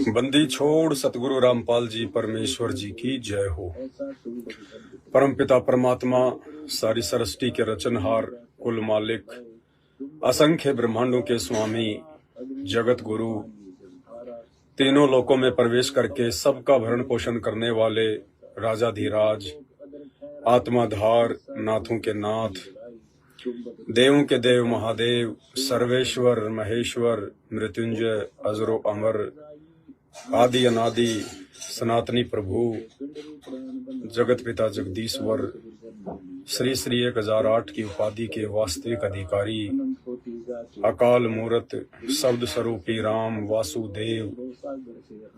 बंदी छोड़ सतगुरु रामपाल जी परमेश्वर जी की जय हो। परमपिता परमात्मा सारी सृष्टि के रचनहार, कुल मालिक, असंख्य ब्रह्मांडों के स्वामी, जगत गुरु, तीनों लोकों में प्रवेश करके सबका भरण पोषण करने वाले राजाधिराज, आत्माधार, नाथों के नाथ, देवों के देव महादेव, सर्वेश्वर महेश्वर, मृत्युंजय, अजरो अमर, आदि अनादि, सनातनी प्रभु, जगत पिता जगदीश्वर, श्री श्री 1008 की उपाधि के वास्तविक अधिकारी, अकाल मूरत, शब्द स्वरूपी राम वासुदेव,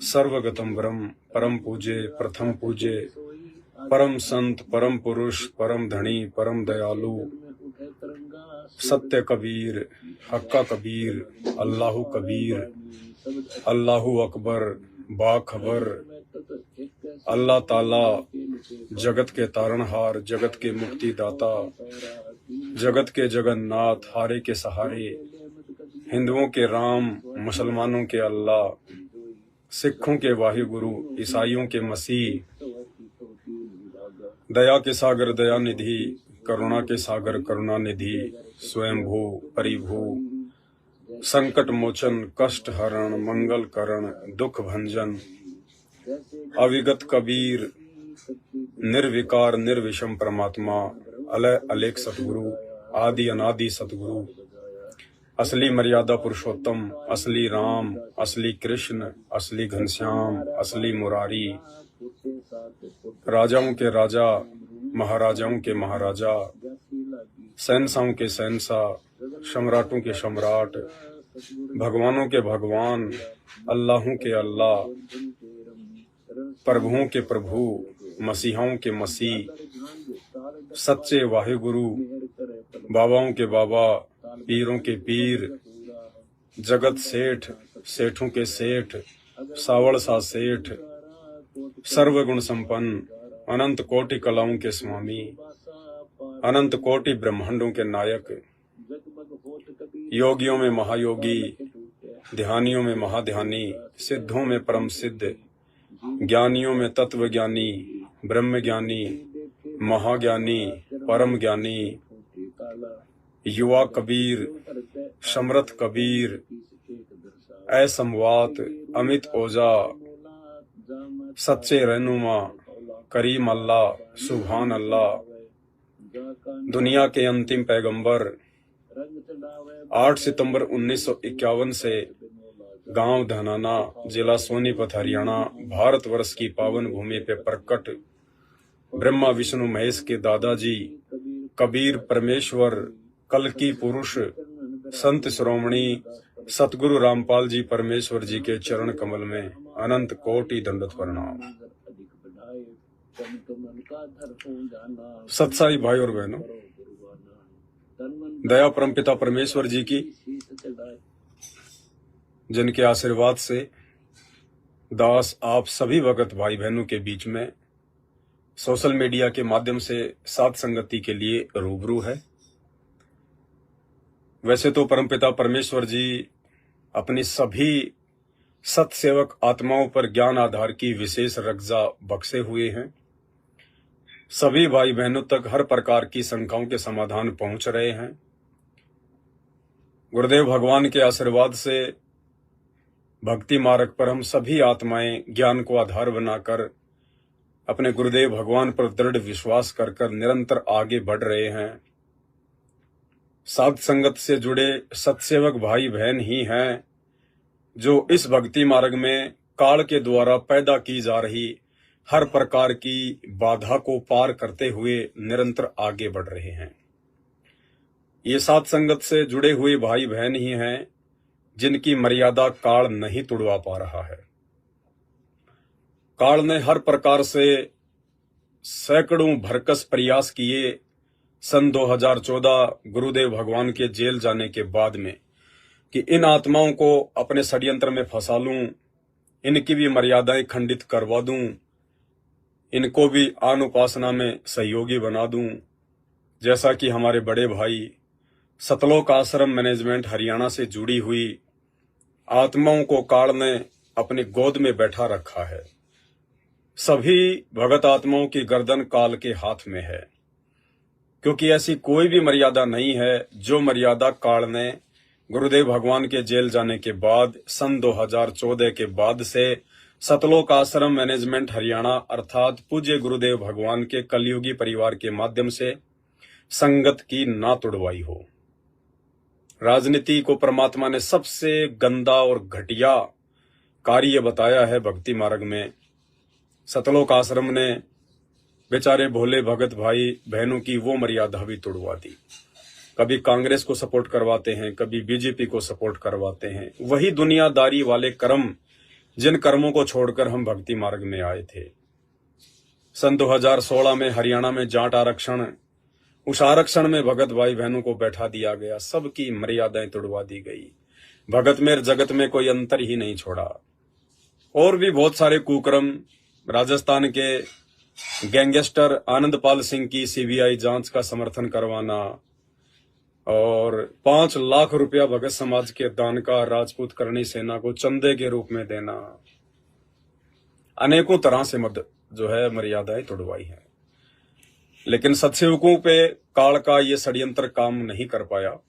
सर्वगतम ब्रह्म, परम पूज्य, प्रथम पूज्य, परम संत, परम पुरुष, परम धनी, परम दयालु, सत्य कबीर, हक्का कबीर, अल्लाहु कबीर, अल्लाहु अकबर, बाखबर, अल्लाह ताला, जगत के तारणहार, जगत के मुक्तिदाता, जगत के जगन्नाथ, हारे के सहारे, हिंदुओं के राम, मुसलमानों के अल्लाह, सिखों के वाहिगुरु, ईसाइयों के मसीह, दया के सागर दया निधि, करुणा के सागर करुणा निधि, स्वयंभू परिभू, संकट मोचन, कष्ट हरण, मंगल करण, दुख भंजन, अविगत कबीर, निर्विकार निर्विषम परमात्मा, अलय अलेख सतगुरु, आदि अनादि सतगुरु, असली मर्यादा पुरुषोत्तम, असली राम, असली कृष्ण, असली घनश्याम, असली मुरारी, राजाओं के राजा, महाराजाओं के महाराजा, शहंशाहों के शहंशाह, सम्राटों के सम्राट, भगवानों के भगवान, अल्लाहों के अल्लाह, प्रभुओं के प्रभु, मसीहाओं के मसीह, सच्चे वाहिगुरु, बाबाओं के बाबा, पीरों के पीर, जगत सेठ, सेठों के सेठ, सावड़ सा सेठ, सर्वगुण संपन्न, अनंत कोटि कलाओं के स्वामी, अनंत कोटि ब्रह्मांडों के नायक, योगियों में महायोगी, ध्यानियों में महाध्यानी, सिद्धों में परम सिद्ध, ज्ञानियों में तत्व ज्ञानी, ब्रह्म ज्ञानी, महाज्ञानी, परम ज्ञानी, युवा कबीर, समरथ कबीर, असमवात, अमित ओजा, सच्चे रहनुमा, करीम अल्लाह, सुभान अल्लाह, दुनिया के अंतिम पैगंबर, 8 सितंबर 1951 से गांव धनाना, जिला सोनीपत, हरियाणा, भारतवर्ष की पावन भूमि पे प्रकट ब्रह्मा विष्णु महेश के दादाजी कबीर परमेश्वर, कल की पुरुष, संत श्रोमणी सतगुरु रामपाल जी परमेश्वर जी के चरण कमल में अनंत कोटि दंडवत प्रणाम। सत्साई भाई और बहनों, दया परमपिता परमेश्वर जी की, जिनके आशीर्वाद से दास आप सभी भगत भाई बहनों के बीच में सोशल मीडिया के माध्यम से साथ संगति के लिए रूबरू है। वैसे तो परमपिता परमेश्वर जी अपनी सभी सत्सेवक आत्माओं पर ज्ञान आधार की विशेष रक्षा बख्शे हुए हैं। सभी भाई बहनों तक हर प्रकार की शंकाओं के समाधान पहुंच रहे हैं। गुरुदेव भगवान के आशीर्वाद से भक्ति मार्ग पर हम सभी आत्माएं ज्ञान को आधार बनाकर अपने गुरुदेव भगवान पर दृढ़ विश्वास कर निरंतर आगे बढ़ रहे हैं। साध संगत से जुड़े सत्सेवक भाई बहन ही हैं जो इस भक्ति मार्ग में काल के द्वारा पैदा की जा रही हर प्रकार की बाधा को पार करते हुए निरंतर आगे बढ़ रहे हैं। ये साध संगत से जुड़े हुए भाई बहन ही हैं जिनकी मर्यादा काल नहीं तुड़वा पा रहा है। काल ने हर प्रकार से सैकड़ों भरकस प्रयास किए सन 2014 गुरुदेव भगवान के जेल जाने के बाद में कि इन आत्माओं को अपने षड्यंत्र में फंसा लूं, इनकी भी मर्यादाएं खंडित करवा दूं, इनको भी आन उपासना में सहयोगी बना दूं। जैसा कि हमारे बड़े भाई सतलोक आश्रम मैनेजमेंट हरियाणा से जुड़ी हुई आत्माओं को काल ने अपनी गोद में बैठा रखा है। सभी भगत आत्माओं की गर्दन काल के हाथ में है, क्योंकि ऐसी कोई भी मर्यादा नहीं है जो मर्यादा काल ने गुरुदेव भगवान के जेल जाने के बाद सन 2014 के बाद से सतलोक आश्रम मैनेजमेंट हरियाणा अर्थात पूज्य गुरुदेव भगवान के कलयुगी परिवार के माध्यम से संगत की ना तुड़वाई हो। राजनीति को परमात्मा ने सबसे गंदा और घटिया कार्य बताया है भक्ति मार्ग में। सतलोक आश्रम ने बेचारे भोले भगत भाई बहनों की वो मर्यादा भी तुड़वा दी। कभी कांग्रेस को सपोर्ट करवाते हैं, कभी बीजेपी को सपोर्ट करवाते हैं। वही दुनियादारी वाले कर्म जिन कर्मों को छोड़कर हम भक्ति मार्ग में आए थे। सन 2016 में हरियाणा में जाट आरक्षण, उस आरक्षण में भगत भाई बहनों को बैठा दिया गया, सबकी मर्यादाएं तुड़वा दी गई। भगत में जगत में कोई अंतर ही नहीं छोड़ा। और भी बहुत सारे कुकर्म, राजस्थान के गैंगस्टर आनंदपाल सिंह की सीबीआई जांच का समर्थन करवाना और 5 लाख रुपया भगत समाज के दान का राजपूत करणी सेना को चंदे के रूप में देना, अनेकों तरह से जो है मर्यादाएं तोड़वाई है। लेकिन सत्सेवकों पे काल का ये षड्यंत्र काम नहीं कर पाया।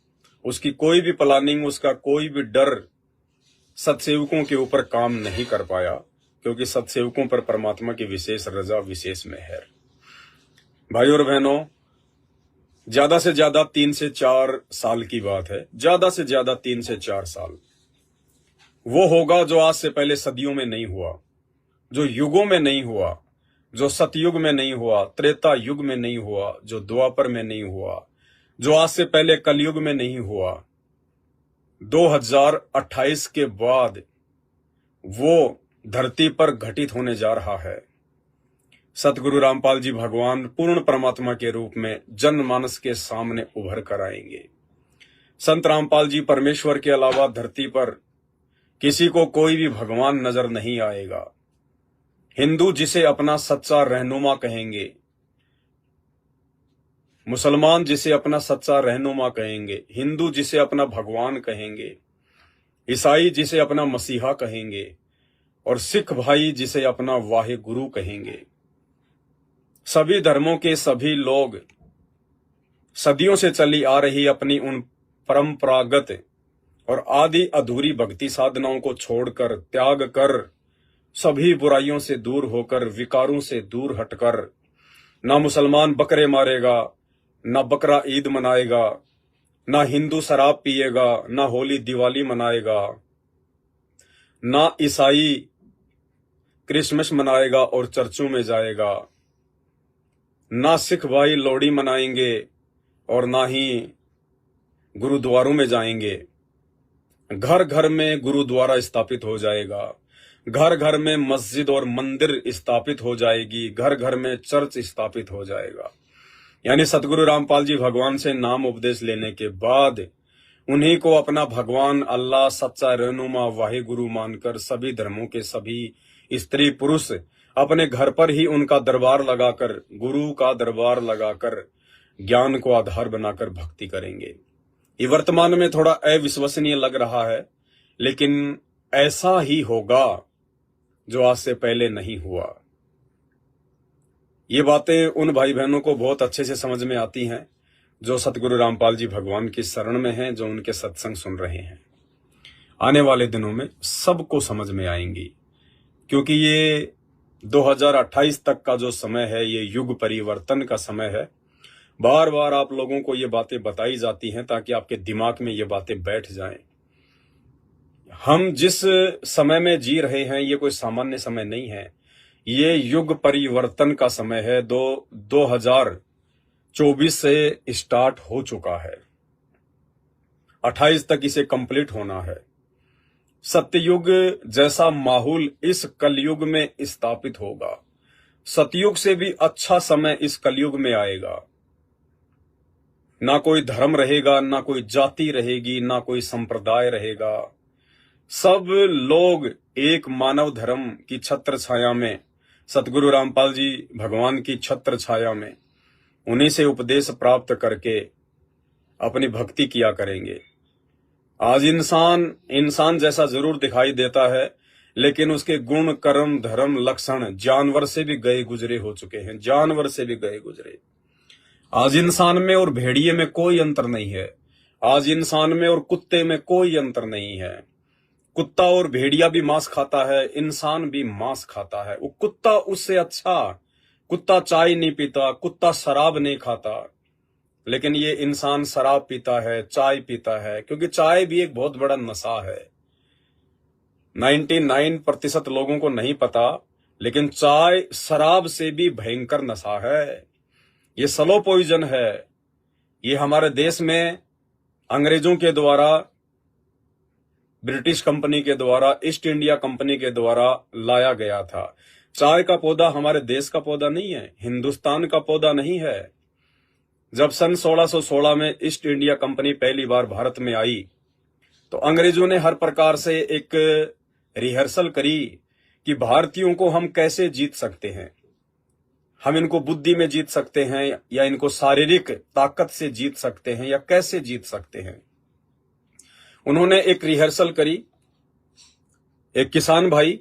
उसकी कोई भी प्लानिंग, उसका कोई भी डर सत्सेवकों के ऊपर काम नहीं कर पाया, क्योंकि सत्सेवकों पर परमात्मा की विशेष रजा, विशेष मेहर। भाई और बहनों, ज्यादा से ज्यादा 3 से 4 साल की बात है। ज्यादा से ज्यादा 3 से 4 साल वो होगा जो आज से पहले सदियों में नहीं हुआ, जो युगों में नहीं हुआ, जो सतयुग में नहीं हुआ, त्रेता युग में नहीं हुआ, जो द्वापर में नहीं हुआ, जो आज से पहले कलयुग में नहीं हुआ। 2028 के बाद वो धरती पर घटित होने जा रहा है। सतगुरु रामपाल जी भगवान पूर्ण परमात्मा के रूप में जनमानस के सामने उभर कर आएंगे। संत रामपाल जी परमेश्वर के अलावा धरती पर किसी को कोई भी भगवान नजर नहीं आएगा। हिंदू जिसे अपना सच्चा रहनुमा कहेंगे, मुसलमान जिसे अपना सच्चा रहनुमा कहेंगे, हिंदू जिसे अपना भगवान कहेंगे, ईसाई जिसे अपना मसीहा कहेंगे और सिख भाई जिसे अपना वाहे गुरु कहेंगे। सभी धर्मों के सभी लोग सदियों से चली आ रही अपनी उन परंपरागत और आदि अधूरी भक्ति साधनाओं को छोड़कर, त्याग कर, सभी बुराइयों से दूर होकर, विकारों से दूर हटकर, ना मुसलमान बकरे मारेगा, ना बकरा ईद मनाएगा, ना हिंदू शराब पिएगा, ना होली दिवाली मनाएगा, ना ईसाई क्रिसमस मनाएगा और चर्चों में जाएगा, ना सिख भाई लोहड़ी मनाएंगे और ना ही गुरुद्वारों में जाएंगे। घर घर में गुरुद्वारा स्थापित हो जाएगा, घर घर में मस्जिद और मंदिर स्थापित हो जाएगी, घर घर में चर्च स्थापित हो जाएगा। यानी सतगुरु रामपाल जी भगवान से नाम उपदेश लेने के बाद उन्हीं को अपना भगवान, अल्लाह, सच्चा रहनुमा, वाहे गुरु मानकर सभी धर्मों के सभी स्त्री पुरुष अपने घर पर ही उनका दरबार लगाकर, गुरु का दरबार लगाकर ज्ञान को आधार बनाकर भक्ति करेंगे। ये वर्तमान में थोड़ा अविश्वसनीय लग रहा है, लेकिन ऐसा ही होगा जो आज से पहले नहीं हुआ। ये बातें उन भाई बहनों को बहुत अच्छे से समझ में आती हैं जो सतगुरु रामपाल जी भगवान की शरण में हैं, जो उनके सत्संग सुन रहे हैं। आने वाले दिनों में सबको समझ में आएंगी, क्योंकि ये 2028 तक का जो समय है, ये युग परिवर्तन का समय है। बार बार आप लोगों को ये बातें बताई जाती हैं ताकि आपके दिमाग में ये बातें बैठ जाएं। हम जिस समय में जी रहे हैं ये कोई सामान्य समय नहीं है, ये युग परिवर्तन का समय है। 2024 से स्टार्ट हो चुका है, 28 तक इसे कंप्लीट होना है। सत्ययुग जैसा माहौल इस कलयुग में स्थापित होगा। सतयुग से भी अच्छा समय इस कलयुग में आएगा। ना कोई धर्म रहेगा, ना कोई जाति रहेगी, ना कोई संप्रदाय रहेगा। सब लोग एक मानव धर्म की छत्र छाया में, सतगुरु रामपाल जी भगवान की छत्र छाया में उन्हीं से उपदेश प्राप्त करके अपनी भक्ति किया करेंगे। आज इंसान इंसान जैसा जरूर दिखाई देता है, लेकिन उसके गुण, कर्म, धर्म, लक्षण जानवर से भी गए गुजरे हो चुके हैं, जानवर से भी गए गुजरे। आज इंसान में और भेड़िए में कोई अंतर नहीं है। आज इंसान में और कुत्ते में कोई अंतर नहीं है। कुत्ता और भेड़िया भी मांस खाता है, इंसान भी मांस खाता है। वो कुत्ता उससे अच्छा, कुत्ता चाय नहीं पीता, कुत्ता शराब नहीं खाता, लेकिन ये इंसान शराब पीता है, चाय पीता है, क्योंकि चाय भी एक बहुत बड़ा नशा है। 99% लोगों को नहीं पता, लेकिन चाय शराब से भी भयंकर नशा है। ये स्लो पॉइजन है। ये हमारे देश में अंग्रेजों के द्वारा, ब्रिटिश कंपनी के द्वारा, ईस्ट इंडिया कंपनी के द्वारा लाया गया था। चाय का पौधा हमारे देश का पौधा नहीं है, हिंदुस्तान का पौधा नहीं है। जब सन 1616 में ईस्ट इंडिया कंपनी पहली बार भारत में आई, तो अंग्रेजों ने हर प्रकार से एक रिहर्सल करी कि भारतीयों को हम कैसे जीत सकते हैं। हम इनको बुद्धि में जीत सकते हैं, या इनको शारीरिक ताकत से जीत सकते हैं, या कैसे जीत सकते हैं। उन्होंने एक रिहर्सल करी। एक किसान भाई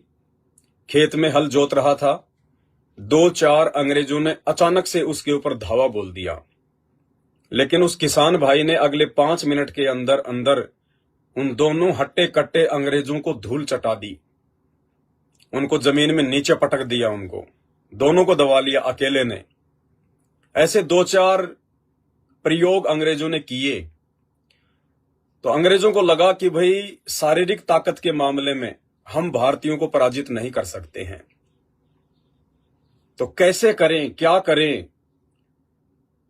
खेत में हल जोत रहा था, 2-4 अंग्रेजों ने अचानक से उसके ऊपर धावा बोल दिया, लेकिन उस किसान भाई ने अगले 5 मिनट के अंदर अंदर उन दोनों हट्टे कट्टे अंग्रेजों को धूल चटा दी, उनको जमीन में नीचे पटक दिया, उनको दोनों को दबा लिया अकेले ने। ऐसे 2-4 प्रयोग अंग्रेजों ने किए, तो अंग्रेजों को लगा कि भाई शारीरिक ताकत के मामले में हम भारतीयों को पराजित नहीं कर सकते हैं, तो कैसे करें, क्या करें।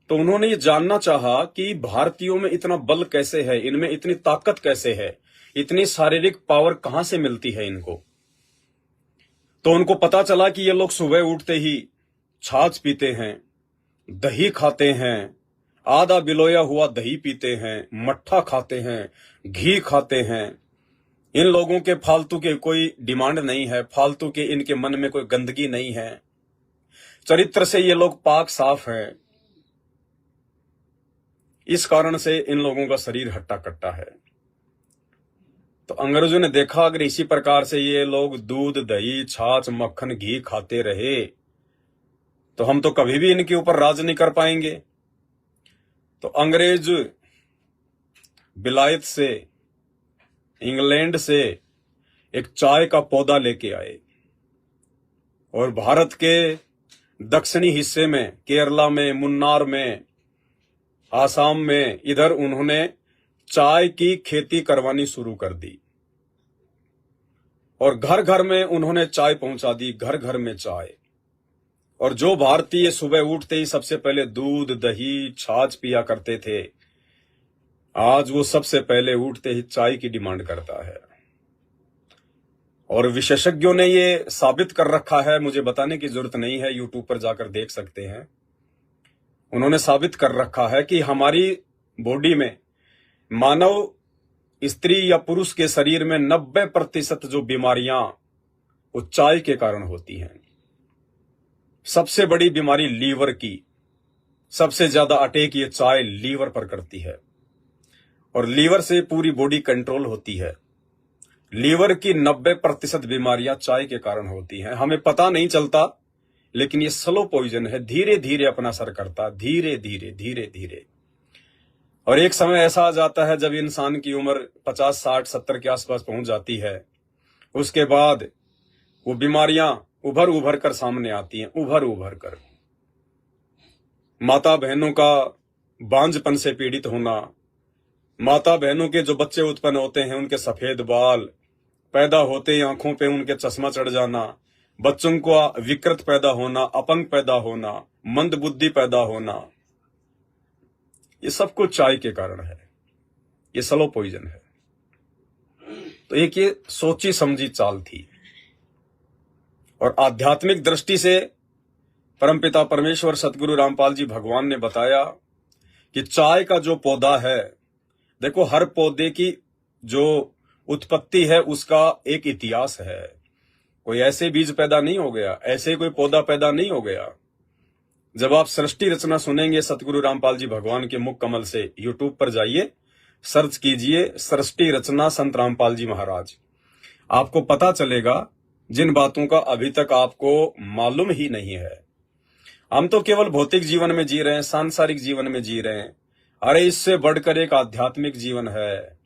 तो उन्होंने ये जानना चाहा कि भारतीयों में इतना बल कैसे है, इनमें इतनी ताकत कैसे है, इतनी शारीरिक पावर कहां से मिलती है इनको। तो उनको पता चला कि ये लोग सुबह उठते ही छाछ पीते हैं, दही खाते हैं, आधा बिलोया हुआ दही पीते हैं, मट्ठा खाते हैं, घी खाते हैं। इन लोगों के फालतू के कोई डिमांड नहीं है, फालतू के इनके मन में कोई गंदगी नहीं है, चरित्र से ये लोग पाक साफ हैं। इस कारण से इन लोगों का शरीर हट्टा कट्टा है। तो अंग्रेजों ने देखा अगर इसी प्रकार से ये लोग दूध, दही, छाछ, मक्खन, घी खाते रहे तो हम तो कभी भी इनके ऊपर राज नहीं कर पाएंगे। तो अंग्रेज बिलायत से, इंग्लैंड से एक चाय का पौधा लेके आए, और भारत के दक्षिणी हिस्से में, केरला में, मुन्नार में, आसाम में, इधर उन्होंने चाय की खेती करवानी शुरू कर दी, और घर घर में उन्होंने चाय पहुंचा दी, घर घर में चाय। और जो भारतीय सुबह उठते ही सबसे पहले दूध, दही, छाछ पिया करते थे, आज वो सबसे पहले उठते ही चाय की डिमांड करता है। और विशेषज्ञों ने ये साबित कर रखा है, मुझे बताने की जरूरत नहीं है, यूट्यूब पर जाकर देख सकते हैं। उन्होंने साबित कर रखा है कि हमारी बॉडी में, मानव स्त्री या पुरुष के शरीर में 90% जो बीमारियां वो चाय के कारण होती हैं। सबसे बड़ी बीमारी लीवर की, सबसे ज्यादा अटैक ये चाय लीवर पर करती है, और लीवर से पूरी बॉडी कंट्रोल होती है। लीवर की 90% बीमारियां चाय के कारण होती हैं। हमें पता नहीं चलता, लेकिन ये स्लो पॉइजन है, धीरे धीरे अपना असर करता, धीरे धीरे धीरे धीरे। और एक समय ऐसा आ जाता है जब इंसान की उम्र 50, 60, 70 के आसपास पहुंच जाती है, उसके बाद वो बीमारियां उभर उभर कर सामने आती हैं, उभर उभर कर। माता बहनों का बांझपन से पीड़ित होना, माता बहनों के जो बच्चे उत्पन्न होते हैं उनके सफेद बाल, पैदा होते ही आंखों पे उनके चश्मा चढ़ जाना, बच्चों को विकृत पैदा होना, अपंग पैदा होना, मंद बुद्धि पैदा होना, ये सब कुछ चाय के कारण है। ये स्लो पॉइजन है। तो एक ये सोची समझी चाल थी। और आध्यात्मिक दृष्टि से परमपिता परमेश्वर सतगुरु रामपाल जी भगवान ने बताया कि चाय का जो पौधा है, देखो हर पौधे की जो उत्पत्ति है उसका एक इतिहास है। कोई ऐसे बीज पैदा नहीं हो गया, ऐसे कोई पौधा पैदा नहीं हो गया। जब आप सृष्टि रचना सुनेंगे सतगुरु रामपाल जी भगवान के मुख कमल से, यूट्यूब पर जाइए, सर्च कीजिए सृष्टि रचना संत रामपाल जी महाराज। आपको पता चलेगा जिन बातों का अभी तक आपको मालूम ही नहीं है। हम तो केवल भौतिक जीवन में जी रहे हैं, सांसारिक जीवन में जी रहे हैं। अरे इससे बढ़कर एक आध्यात्मिक जीवन है,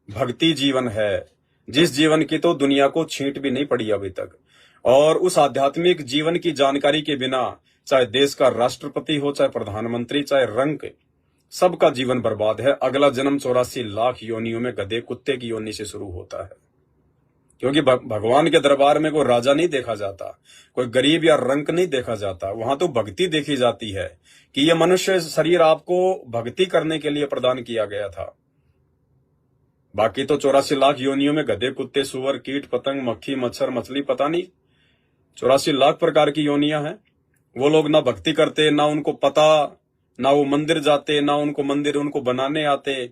भक्ति जीवन है, जिस जीवन की तो दुनिया को छींट भी नहीं पड़ी अभी तक। और उस आध्यात्मिक जीवन की जानकारी के बिना चाहे देश का राष्ट्रपति हो, चाहे प्रधानमंत्री, चाहे रंक, सबका जीवन बर्बाद है। अगला जन्म 84 लाख योनियों में गधे कुत्ते की योनि से शुरू होता है, क्योंकि भगवान के दरबार में कोई राजा नहीं देखा जाता, कोई गरीब या रंक नहीं देखा जाता। वहां तो भक्ति देखी जाती है कि यह मनुष्य शरीर आपको भक्ति करने के लिए प्रदान किया गया था। बाकी तो 84 लाख योनियों में गधे कुत्ते सुअर कीट पतंग मक्खी मच्छर मछली, पता नहीं 84 लाख प्रकार की योनियां हैं। वो लोग ना भक्ति करते, ना उनको पता, ना वो मंदिर जाते, ना उनको मंदिर उनको बनाने आते,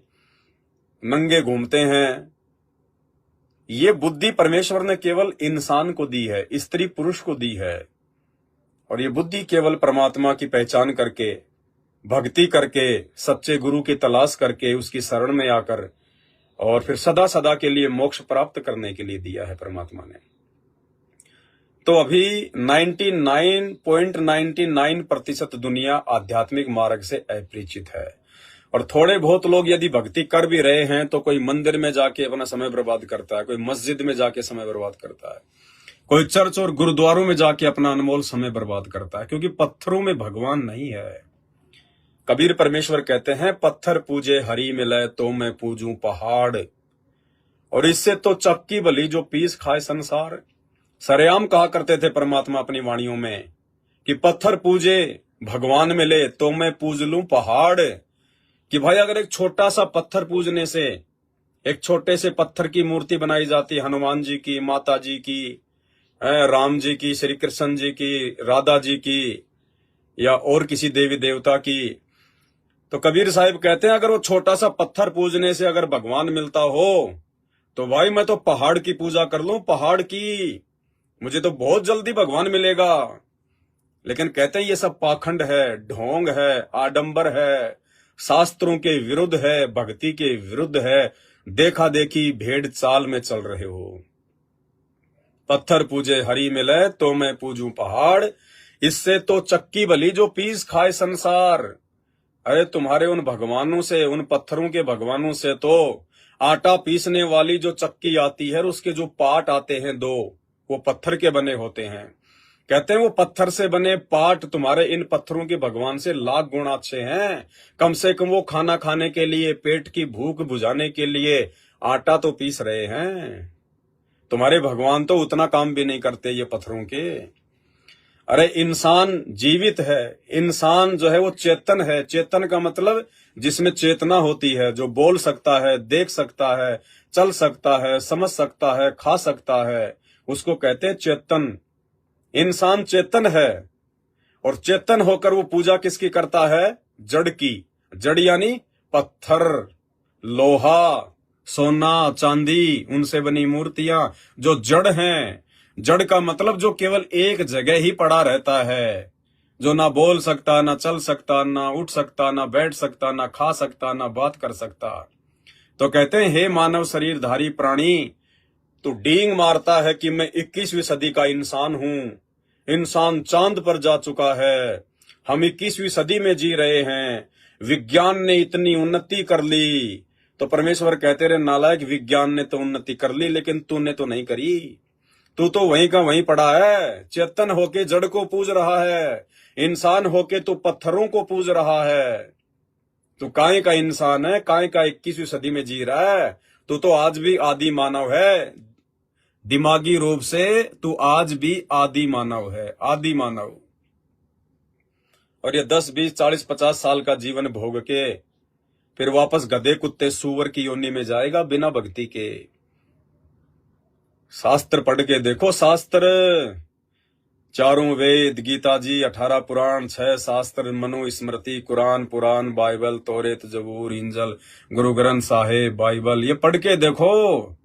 नंगे घूमते हैं। ये बुद्धि परमेश्वर ने केवल इंसान को दी है, स्त्री पुरुष को दी है। और ये बुद्धि केवल परमात्मा की पहचान करके, भक्ति करके, सच्चे गुरु की तलाश करके, उसकी शरण में आकर और फिर सदा सदा के लिए मोक्ष प्राप्त करने के लिए दिया है परमात्मा ने। तो अभी 99.99% दुनिया आध्यात्मिक मार्ग से अपरिचित है। और थोड़े बहुत लोग यदि भक्ति कर भी रहे हैं तो कोई मंदिर में जाके अपना समय बर्बाद करता है, कोई मस्जिद में जाके समय बर्बाद करता है, कोई चर्च और गुरुद्वारों में जाके अपना अनमोल समय बर्बाद करता है, क्योंकि पत्थरों में भगवान नहीं है। कबीर परमेश्वर कहते हैं, पत्थर पूजे हरि मिले तो मैं पूजूं पहाड़। और इससे तो चक्की भली जो पीस खाए संसार। सरेआम कहा करते थे परमात्मा अपनी वाणियों में कि पत्थर पूजे भगवान मिले तो मैं पूज लूं पहाड़। कि भाई अगर एक छोटा सा पत्थर पूजने से, एक छोटे से पत्थर की मूर्ति बनाई जाती, हनुमान जी की, माता जी की, राम जी की, श्री कृष्ण जी की, राधा जी की, या और किसी देवी देवता की, तो कबीर साहिब कहते हैं अगर वो छोटा सा पत्थर पूजने से अगर भगवान मिलता हो तो भाई मैं तो पहाड़ की पूजा कर लूं, पहाड़ की, मुझे तो बहुत जल्दी भगवान मिलेगा। लेकिन कहते हैं ये सब पाखंड है, ढोंग है, आडंबर है, शास्त्रों के विरुद्ध है, भक्ति के विरुद्ध है, देखा देखी भेड़ चाल में चल रहे हो। पत्थर पूजे हरि मिले तो मैं पूजूं पहाड़, इससे तो चक्की भली जो पीस खाए संसार। अरे तुम्हारे उन भगवानों से, उन पत्थरों के भगवानों से तो आटा पीसने वाली जो चक्की आती है, उसके जो पाट आते हैं दो, वो पत्थर के बने होते हैं। कहते हैं वो पत्थर से बने पाट तुम्हारे इन पत्थरों के भगवान से लाख गुना अच्छे हैं। कम से कम वो खाना खाने के लिए, पेट की भूख बुझाने के लिए आटा तो पीस रहे हैं। तुम्हारे भगवान तो उतना काम भी नहीं करते ये पत्थरों के। अरे इंसान जीवित है, इंसान जो है वो चेतन है। चेतन का मतलब जिसमें चेतना होती है, जो बोल सकता है, देख सकता है, चल सकता है, समझ सकता है, खा सकता है, उसको कहते हैं चेतन। इंसान चेतन है। और चेतन होकर वो पूजा किसकी करता है? जड़ की। जड़ यानी पत्थर, लोहा, सोना, चांदी, उनसे बनी मूर्तियां जो जड़ हैं। जड़ का मतलब जो केवल एक जगह ही पड़ा रहता है, जो ना बोल सकता, ना चल सकता, ना उठ सकता, ना बैठ सकता, ना खा सकता, ना बात कर सकता। तो कहते हैं हे मानव शरीरधारी प्राणी, तू डींग मारता है कि मैं 21वीं सदी का इंसान हूं। इंसान चांद पर जा चुका है, हम 21वीं सदी में जी रहे हैं, विज्ञान ने इतनी उन्नति कर ली। तो परमेश्वर कहते रहे नालायक, विज्ञान ने तो उन्नति कर ली लेकिन तूने तो नहीं करी। तू तो वहीं का वहीं पड़ा है। चेतन होके जड़ को पूज रहा है, इंसान होके तू पत्थरों को पूज रहा है। तू काहे का इंसान है, काहे का 21वीं सदी में जी रहा है। तू तो आज भी आदि मानव है, दिमागी रूप से तू आज भी आदि मानव है, आदि मानव। और ये 10, 20, 40, 50 साल का जीवन भोग के फिर वापस गधे कुत्ते सूअर की योनि में जाएगा बिना भक्ति के। शास्त्र पढ़ के देखो, शास्त्र, चारों वेद, गीता जी, 18 पुराण, 6 शास्त्र, मनु स्मृति, कुरान, पुराण, बाइबल, तौरेत, जबूर, इंजल, गुरु ग्रंथ साहिब, बाइबल, ये पढ़ के देखो।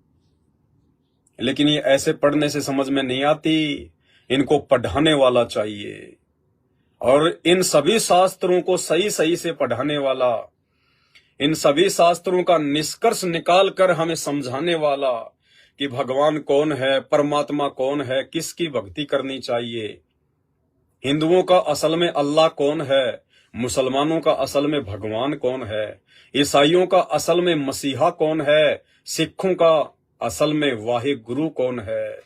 लेकिन ये ऐसे पढ़ने से समझ में नहीं आती, इनको पढ़ाने वाला चाहिए। और इन सभी शास्त्रों को सही सही से पढ़ाने वाला, इन सभी शास्त्रों का निष्कर्ष निकाल कर हमें समझाने वाला कि भगवान कौन है, परमात्मा कौन है, किसकी भक्ति करनी चाहिए। हिंदुओं का असल में अल्लाह कौन है, मुसलमानों का असल में भगवान कौन है, ईसाइयों का असल में मसीहा कौन है, सिखों का असल में वाहे गुरु कौन है।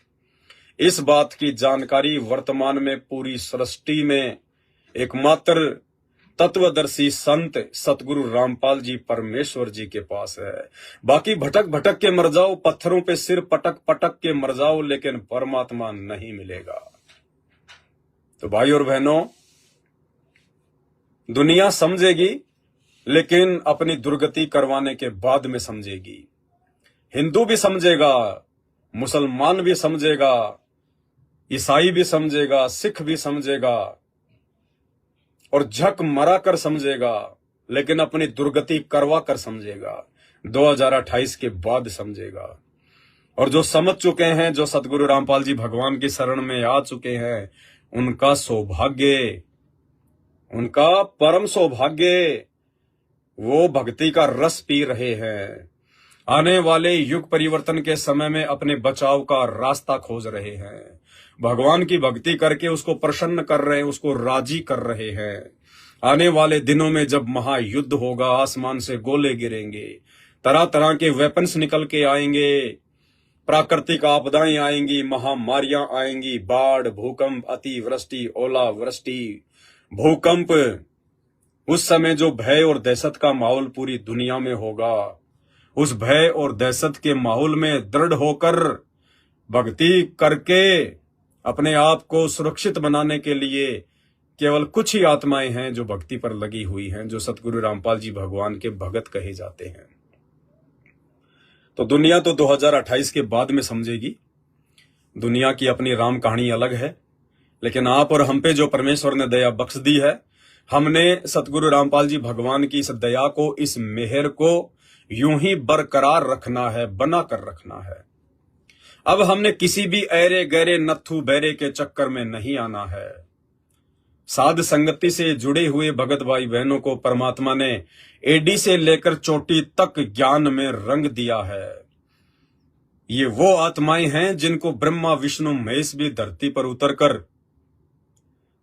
इस बात की जानकारी वर्तमान में पूरी सृष्टि में एकमात्र तत्वदर्शी संत सतगुरु रामपाल जी परमेश्वर जी के पास है। बाकी भटक भटक के मर जाओ, पत्थरों पे सिर पटक पटक के मर जाओ, लेकिन परमात्मा नहीं मिलेगा। तो भाई और बहनों, दुनिया समझेगी लेकिन अपनी दुर्गति करवाने के बाद में समझेगी। हिंदू भी समझेगा, मुसलमान भी समझेगा, ईसाई भी समझेगा, सिख भी समझेगा और झक मरा कर समझेगा, लेकिन अपनी दुर्गति करवा कर समझेगा। 2028 के बाद समझेगा। और जो समझ चुके हैं, जो सतगुरु रामपाल जी भगवान की शरण में आ चुके हैं, उनका सौभाग्य, उनका परम सौभाग्य, वो भक्ति का रस पी रहे हैं। आने वाले युग परिवर्तन के समय में अपने बचाव का रास्ता खोज रहे हैं। भगवान की भक्ति करके उसको प्रसन्न कर रहे हैं, उसको राजी कर रहे हैं। आने वाले दिनों में जब महायुद्ध होगा, आसमान से गोले गिरेंगे, तरह तरह के वेपन्स निकल के आएंगे, प्राकृतिक आपदाएं आएंगी, महामारियां आएंगी, बाढ़, भूकंप, अतिवृष्टि, ओलावृष्टि, भूकंप। उस समय जो भय और दहशत का माहौल पूरी दुनिया में होगा, उस भय और दहशत के माहौल में दृढ़ होकर भक्ति करके अपने आप को सुरक्षित बनाने के लिए केवल कुछ ही आत्माएं हैं जो भक्ति पर लगी हुई हैं, जो सतगुरु रामपाल जी भगवान के भगत कहे जाते हैं। तो दुनिया तो 2028 के बाद में समझेगी। दुनिया की अपनी राम कहानी अलग है, लेकिन आप और हम पे जो परमेश्वर ने दया बख्श दी है, हमने सतगुरु रामपाल जी भगवान की इस दया को, इस मेहर को यूं ही बरकरार रखना है, बना कर रखना है। अब हमने किसी भी ऐरे गहरे नत्थु बैरे के चक्कर में नहीं आना है। साध संगति से जुड़े हुए भगत भाई बहनों को परमात्मा ने एडी से लेकर चोटी तक ज्ञान में रंग दिया है। ये वो आत्माएं हैं जिनको ब्रह्मा विष्णु महेश भी धरती पर उतरकर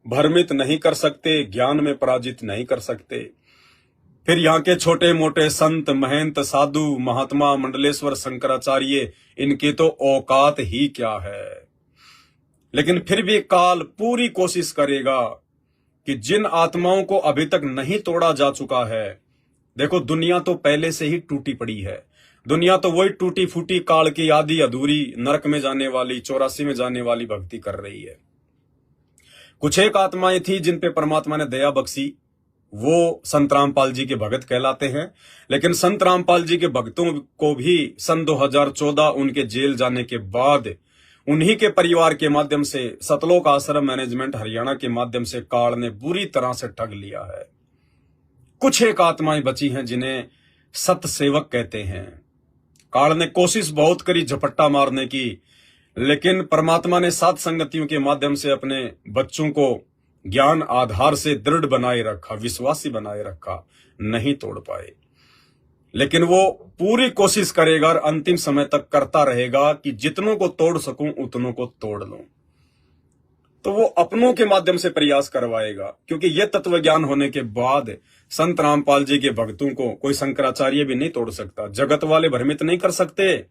भ्रमित नहीं कर सकते, ज्ञान में पराजित नहीं कर सकते। फिर यहाँ के छोटे मोटे संत, महंत, साधु, महात्मा, मंडलेश्वर, शंकराचार्य, इनकी तो औकात ही क्या है। लेकिन फिर भी काल पूरी कोशिश करेगा कि जिन आत्माओं को अभी तक नहीं तोड़ा जा चुका है, देखो दुनिया तो पहले से ही टूटी पड़ी है। दुनिया तो वही टूटी फूटी काल की आधी अधूरी नरक में जाने वाली, 84 में जाने वाली भक्ति कर रही है। कुछ एक आत्माएं थी जिन पे परमात्मा ने दया बख्शी, वो संत रामपाल जी के भगत कहलाते हैं। लेकिन संत रामपाल जी के भक्तों को भी सन 2014 उनके जेल जाने के बाद उन्हीं के परिवार के माध्यम से, सतलोक आश्रम मैनेजमेंट हरियाणा के माध्यम से काल ने बुरी तरह से ठग लिया है। कुछ एक आत्माएं बची हैं जिन्हें सत सेवक कहते हैं। काल ने कोशिश बहुत करी झपट्टा मारने की, लेकिन परमात्मा ने सात संगतियों के माध्यम से अपने बच्चों को ज्ञान आधार से दृढ़ बनाए रखा, विश्वासी बनाए रखा, नहीं तोड़ पाए। लेकिन वो पूरी कोशिश करेगा और अंतिम समय तक करता रहेगा कि जितनों को तोड़ सकूं उतनों को तोड़ लूं। तो वो अपनों के माध्यम से प्रयास करवाएगा, क्योंकि ये तत्व ज्ञान होने के बाद संत रामपाल जी के भक्तों को कोई शंकराचार्य भी नहीं तोड़ सकता। जगत वाले भ्रमित नहीं कर सकते।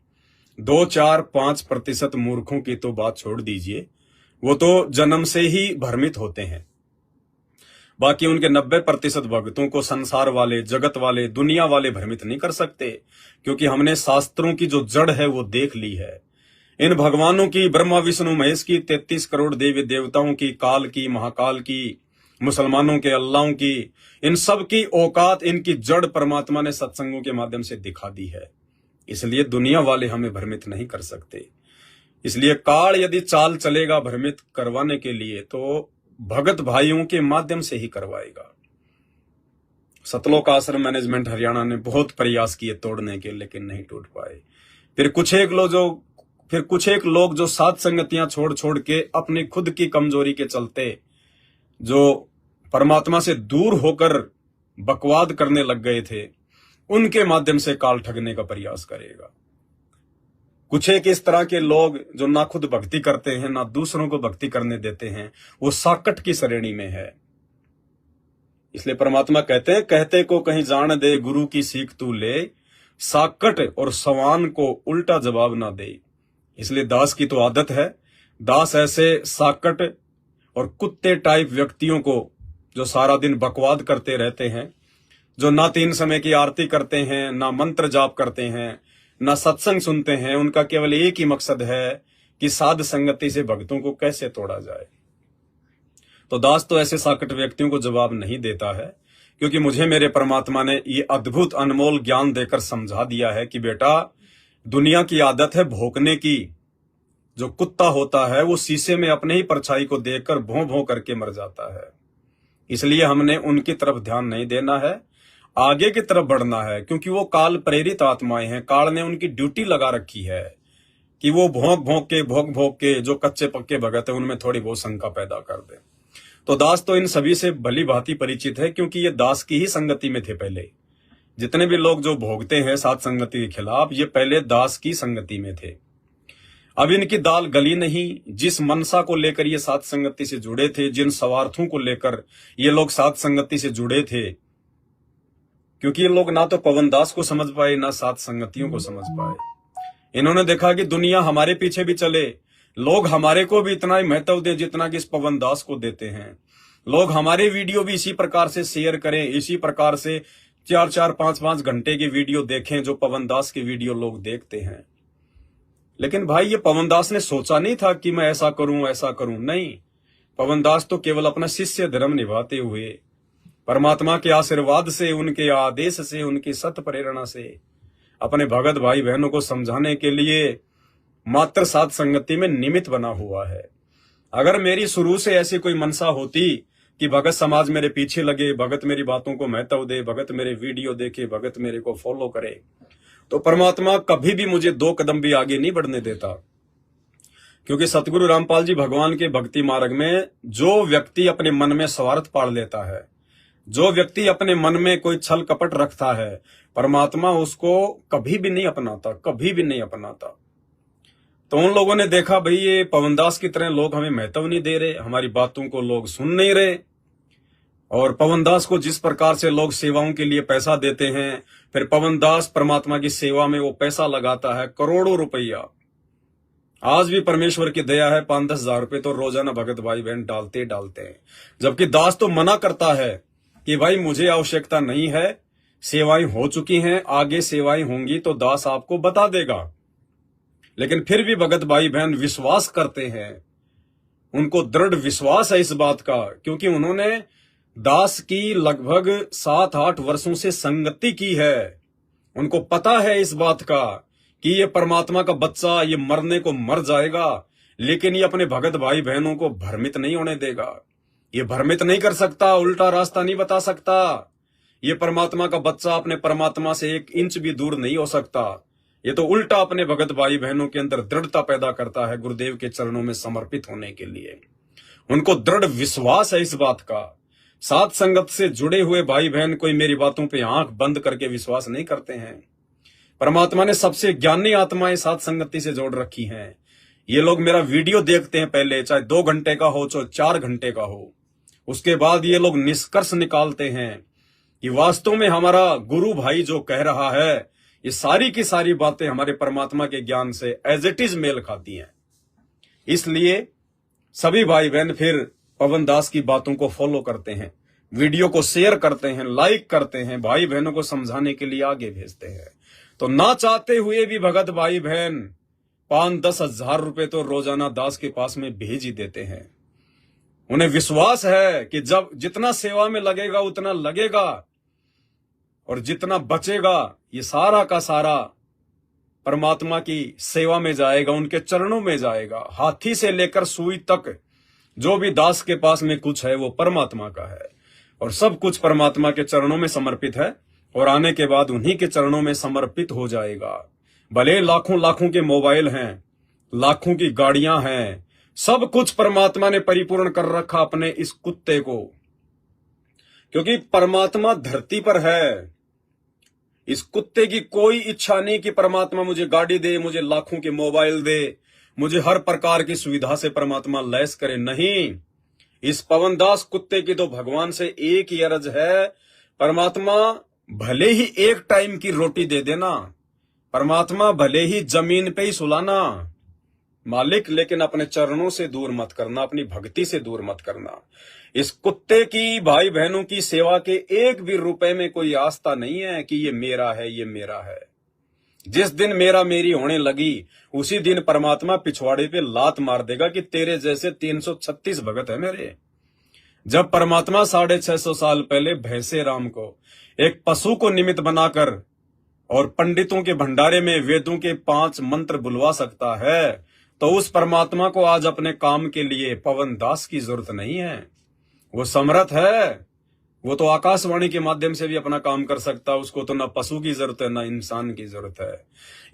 2, 4, 5% मूर्खों की तो बात छोड़ दीजिए, वो तो जन्म से ही भ्रमित होते हैं। बाकी उनके 90% भक्तों को संसार वाले, जगत वाले, दुनिया वाले भ्रमित नहीं कर सकते, क्योंकि हमने शास्त्रों की जो जड़ है वो देख ली है। इन भगवानों की, ब्रह्मा विष्णु महेश की, 33 करोड़ देवी देवताओं की, काल की, महाकाल की, मुसलमानों के अल्लाहों की, इन सब की औकात, इनकी जड़ परमात्मा ने सत्संगों के माध्यम से दिखा दी है। इसलिए दुनिया वाले हमें भ्रमित नहीं कर सकते। इसलिए काल यदि चाल चलेगा भ्रमित करवाने के लिए, तो भगत भाइयों के माध्यम से ही करवाएगा। सतलोक आश्रम मैनेजमेंट हरियाणा ने बहुत प्रयास किए तोड़ने के, लेकिन नहीं टूट पाए। फिर कुछ एक लोग जो सात संगतियां छोड़ छोड़ के अपनी खुद की कमजोरी के चलते जो परमात्मा से दूर होकर बकवाद करने लग गए थे, उनके माध्यम से काल ठगने का प्रयास करेगा। कुछ एक इस तरह के लोग जो ना खुद भक्ति करते हैं ना दूसरों को भक्ति करने देते हैं, वो साकट की श्रेणी में है। इसलिए परमात्मा कहते हैं, कहते को कहीं जान दे, गुरु की सीख तू ले, साकट और सवान को उल्टा जवाब ना दे। इसलिए दास की तो आदत है, दास ऐसे साकट और कुत्ते टाइप व्यक्तियों को जो सारा दिन बकवाद करते रहते हैं, जो ना 3 समय की आरती करते हैं, ना मंत्र जाप करते हैं, ना सत्संग सुनते हैं, उनका केवल एक ही मकसद है कि साध संगति से भक्तों को कैसे तोड़ा जाए। तो दास तो ऐसे साकट व्यक्तियों को जवाब नहीं देता है, क्योंकि मुझे मेरे परमात्मा ने ये अद्भुत अनमोल ज्ञान देकर समझा दिया है कि बेटा, दुनिया की आदत है भौंकने की। जो कुत्ता होता है वो शीशे में अपने ही परछाई को देखकर भौं भौं करके मर जाता है। इसलिए हमने उनकी तरफ ध्यान नहीं देना है, आगे की तरफ बढ़ना है, क्योंकि वो काल प्रेरित आत्माएं हैं। काल ने उनकी ड्यूटी लगा रखी है कि वो भौंक भौंक के जो कच्चे पक्के भगत है उनमें थोड़ी बहुत शंका पैदा कर दे। तो दास तो इन सभी से भली भांति परिचित है, क्योंकि ये दास की ही संगति में थे। पहले जितने भी लोग जो भोगते हैं साथ संगति के खिलाफ, ये पहले दास की संगति में थे। अब इनकी दाल गली नहीं। जिस मनसा को लेकर ये साथ संगति से जुड़े थे, जिन स्वार्थों को लेकर ये लोग साथ संगति से जुड़े थे, क्योंकि ये लोग ना तो पवन दास को समझ पाए ना साथ संगतियों को समझ पाए। इन्होंने देखा कि दुनिया हमारे पीछे भी चले, लोग हमारे को भी इतना ही महत्व दें जितना कि इस पवन दास को देते हैं। लोग हमारे वीडियो भी इसी प्रकार से शेयर करें, इसी प्रकार से 4-4, 5-5 घंटे की वीडियो देखें जो पवन दास की वीडियो लोग देखते हैं। लेकिन भाई, ये पवन दास ने सोचा नहीं था कि मैं ऐसा करूं। नहीं, पवन दास तो केवल अपना शिष्य धर्म निभाते हुए परमात्मा के आशीर्वाद से, उनके आदेश से, उनकी सत प्रेरणा से अपने भगत भाई बहनों को समझाने के लिए मात्र साथ संगति में निमित्त बना हुआ है। अगर मेरी शुरू से ऐसी कोई मनसा होती कि भगत समाज मेरे पीछे लगे, भगत मेरी बातों को महत्व दे, भगत मेरे वीडियो देखे, भगत मेरे को फॉलो करे, तो परमात्मा कभी भी मुझे 2 कदम भी आगे नहीं बढ़ने देता। क्योंकि सतगुरु रामपाल जी भगवान के भक्ति मार्ग में जो व्यक्ति अपने मन में स्वार्थ पाल लेता है, जो व्यक्ति अपने मन में कोई छल कपट रखता है, परमात्मा उसको कभी भी नहीं अपनाता। तो उन लोगों ने देखा, भाई ये पवनदास की तरह लोग हमें महत्व नहीं दे रहे, हमारी बातों को लोग सुन नहीं रहे, और पवनदास को जिस प्रकार से लोग सेवाओं के लिए पैसा देते हैं, फिर पवनदास परमात्मा की सेवा में वो पैसा लगाता है करोड़ों रुपया। आज भी परमेश्वर की दया है, 5-10 हजार रुपए तो रोजाना भगत भाई बहन डालते हैं। जबकि दास तो मना करता है कि भाई मुझे आवश्यकता नहीं है, सेवाएं हो चुकी हैं, आगे सेवाएं होंगी तो दास आपको बता देगा। लेकिन फिर भी भगत भाई बहन विश्वास करते हैं, उनको दृढ़ विश्वास है इस बात का, क्योंकि उन्होंने दास की लगभग 7-8 वर्षों से संगति की है। उनको पता है इस बात का कि ये परमात्मा का बच्चा, ये मरने को मर जाएगा, लेकिन ये अपने भगत भाई बहनों को भ्रमित नहीं होने देगा। ये भ्रमित नहीं कर सकता, उल्टा रास्ता नहीं बता सकता। ये परमात्मा का बच्चा अपने परमात्मा से 1 इंच भी दूर नहीं हो सकता। ये तो उल्टा अपने भगत भाई बहनों के अंदर दृढ़ता पैदा करता है गुरुदेव के चरणों में समर्पित होने के लिए। उनको दृढ़ विश्वास है इस बात का। साथ संगत से जुड़े हुए भाई बहन कोई मेरी बातों पे आंख बंद करके विश्वास नहीं करते हैं। परमात्मा ने सबसे ज्ञानी आत्माएं साथ संगति से जोड़ रखी हैं। ये लोग मेरा वीडियो देखते हैं पहले, चाहे 2 घंटे का हो चाहे 4 घंटे का हो। उसके बाद ये लोग निष्कर्ष निकालते हैं कि वास्तव में हमारा गुरु भाई जो कह रहा है, ये सारी की सारी बातें हमारे परमात्मा के ज्ञान से एज इट इज मेल खाती हैं। इसलिए सभी भाई बहन फिर पवन दास की बातों को फॉलो करते हैं, वीडियो को शेयर करते हैं, लाइक करते हैं, भाई बहनों को समझाने के लिए आगे भेजते हैं। तो ना चाहते हुए भी भगत भाई बहन 5-10 हजार रुपए तो रोजाना दास के पास में भेज ही देते हैं। उन्हें विश्वास है कि जब जितना सेवा में लगेगा उतना लगेगा, और जितना बचेगा ये सारा का सारा परमात्मा की सेवा में जाएगा, उनके चरणों में जाएगा। हाथी से लेकर सुई तक जो भी दास के पास में कुछ है वो परमात्मा का है, और सब कुछ परमात्मा के चरणों में समर्पित है, और आने के बाद उन्हीं के चरणों में समर्पित हो जाएगा। भले लाखों के मोबाइल हैं, लाखों की गाड़ियां हैं, सब कुछ परमात्मा ने परिपूर्ण कर रखा अपने इस कुत्ते को, क्योंकि परमात्मा धरती पर है। इस कुत्ते की कोई इच्छा नहीं कि परमात्मा मुझे गाड़ी दे, मुझे लाखों के मोबाइल दे, मुझे हर प्रकार की सुविधा से परमात्मा लैस करे। नहीं, इस पवनदास कुत्ते की तो भगवान से एक ही अर्ज है, परमात्मा भले ही एक टाइम की रोटी दे देना, परमात्मा भले ही जमीन पे ही सुलाना मालिक, लेकिन अपने चरणों से दूर मत करना, अपनी भक्ति से दूर मत करना। इस कुत्ते की भाई बहनों की सेवा के एक भी रुपए में कोई आस्था नहीं है कि ये मेरा है, ये मेरा है। जिस दिन मेरा मेरी होने लगी उसी दिन परमात्मा पिछवाड़े पे लात मार देगा कि तेरे जैसे 336 भगत है मेरे। जब परमात्मा 650 साल पहले भैंसे राम को एक पशु को निमित्त बनाकर और पंडितों के भंडारे में वेदों के 5 मंत्र बुलवा सकता है, तो उस परमात्मा को आज अपने काम के लिए पवन दास की जरूरत नहीं है। वो समर्थ है, वो तो आकाशवाणी के माध्यम से भी अपना काम कर सकता है। उसको तो ना पशु की जरूरत है, ना इंसान की जरूरत है।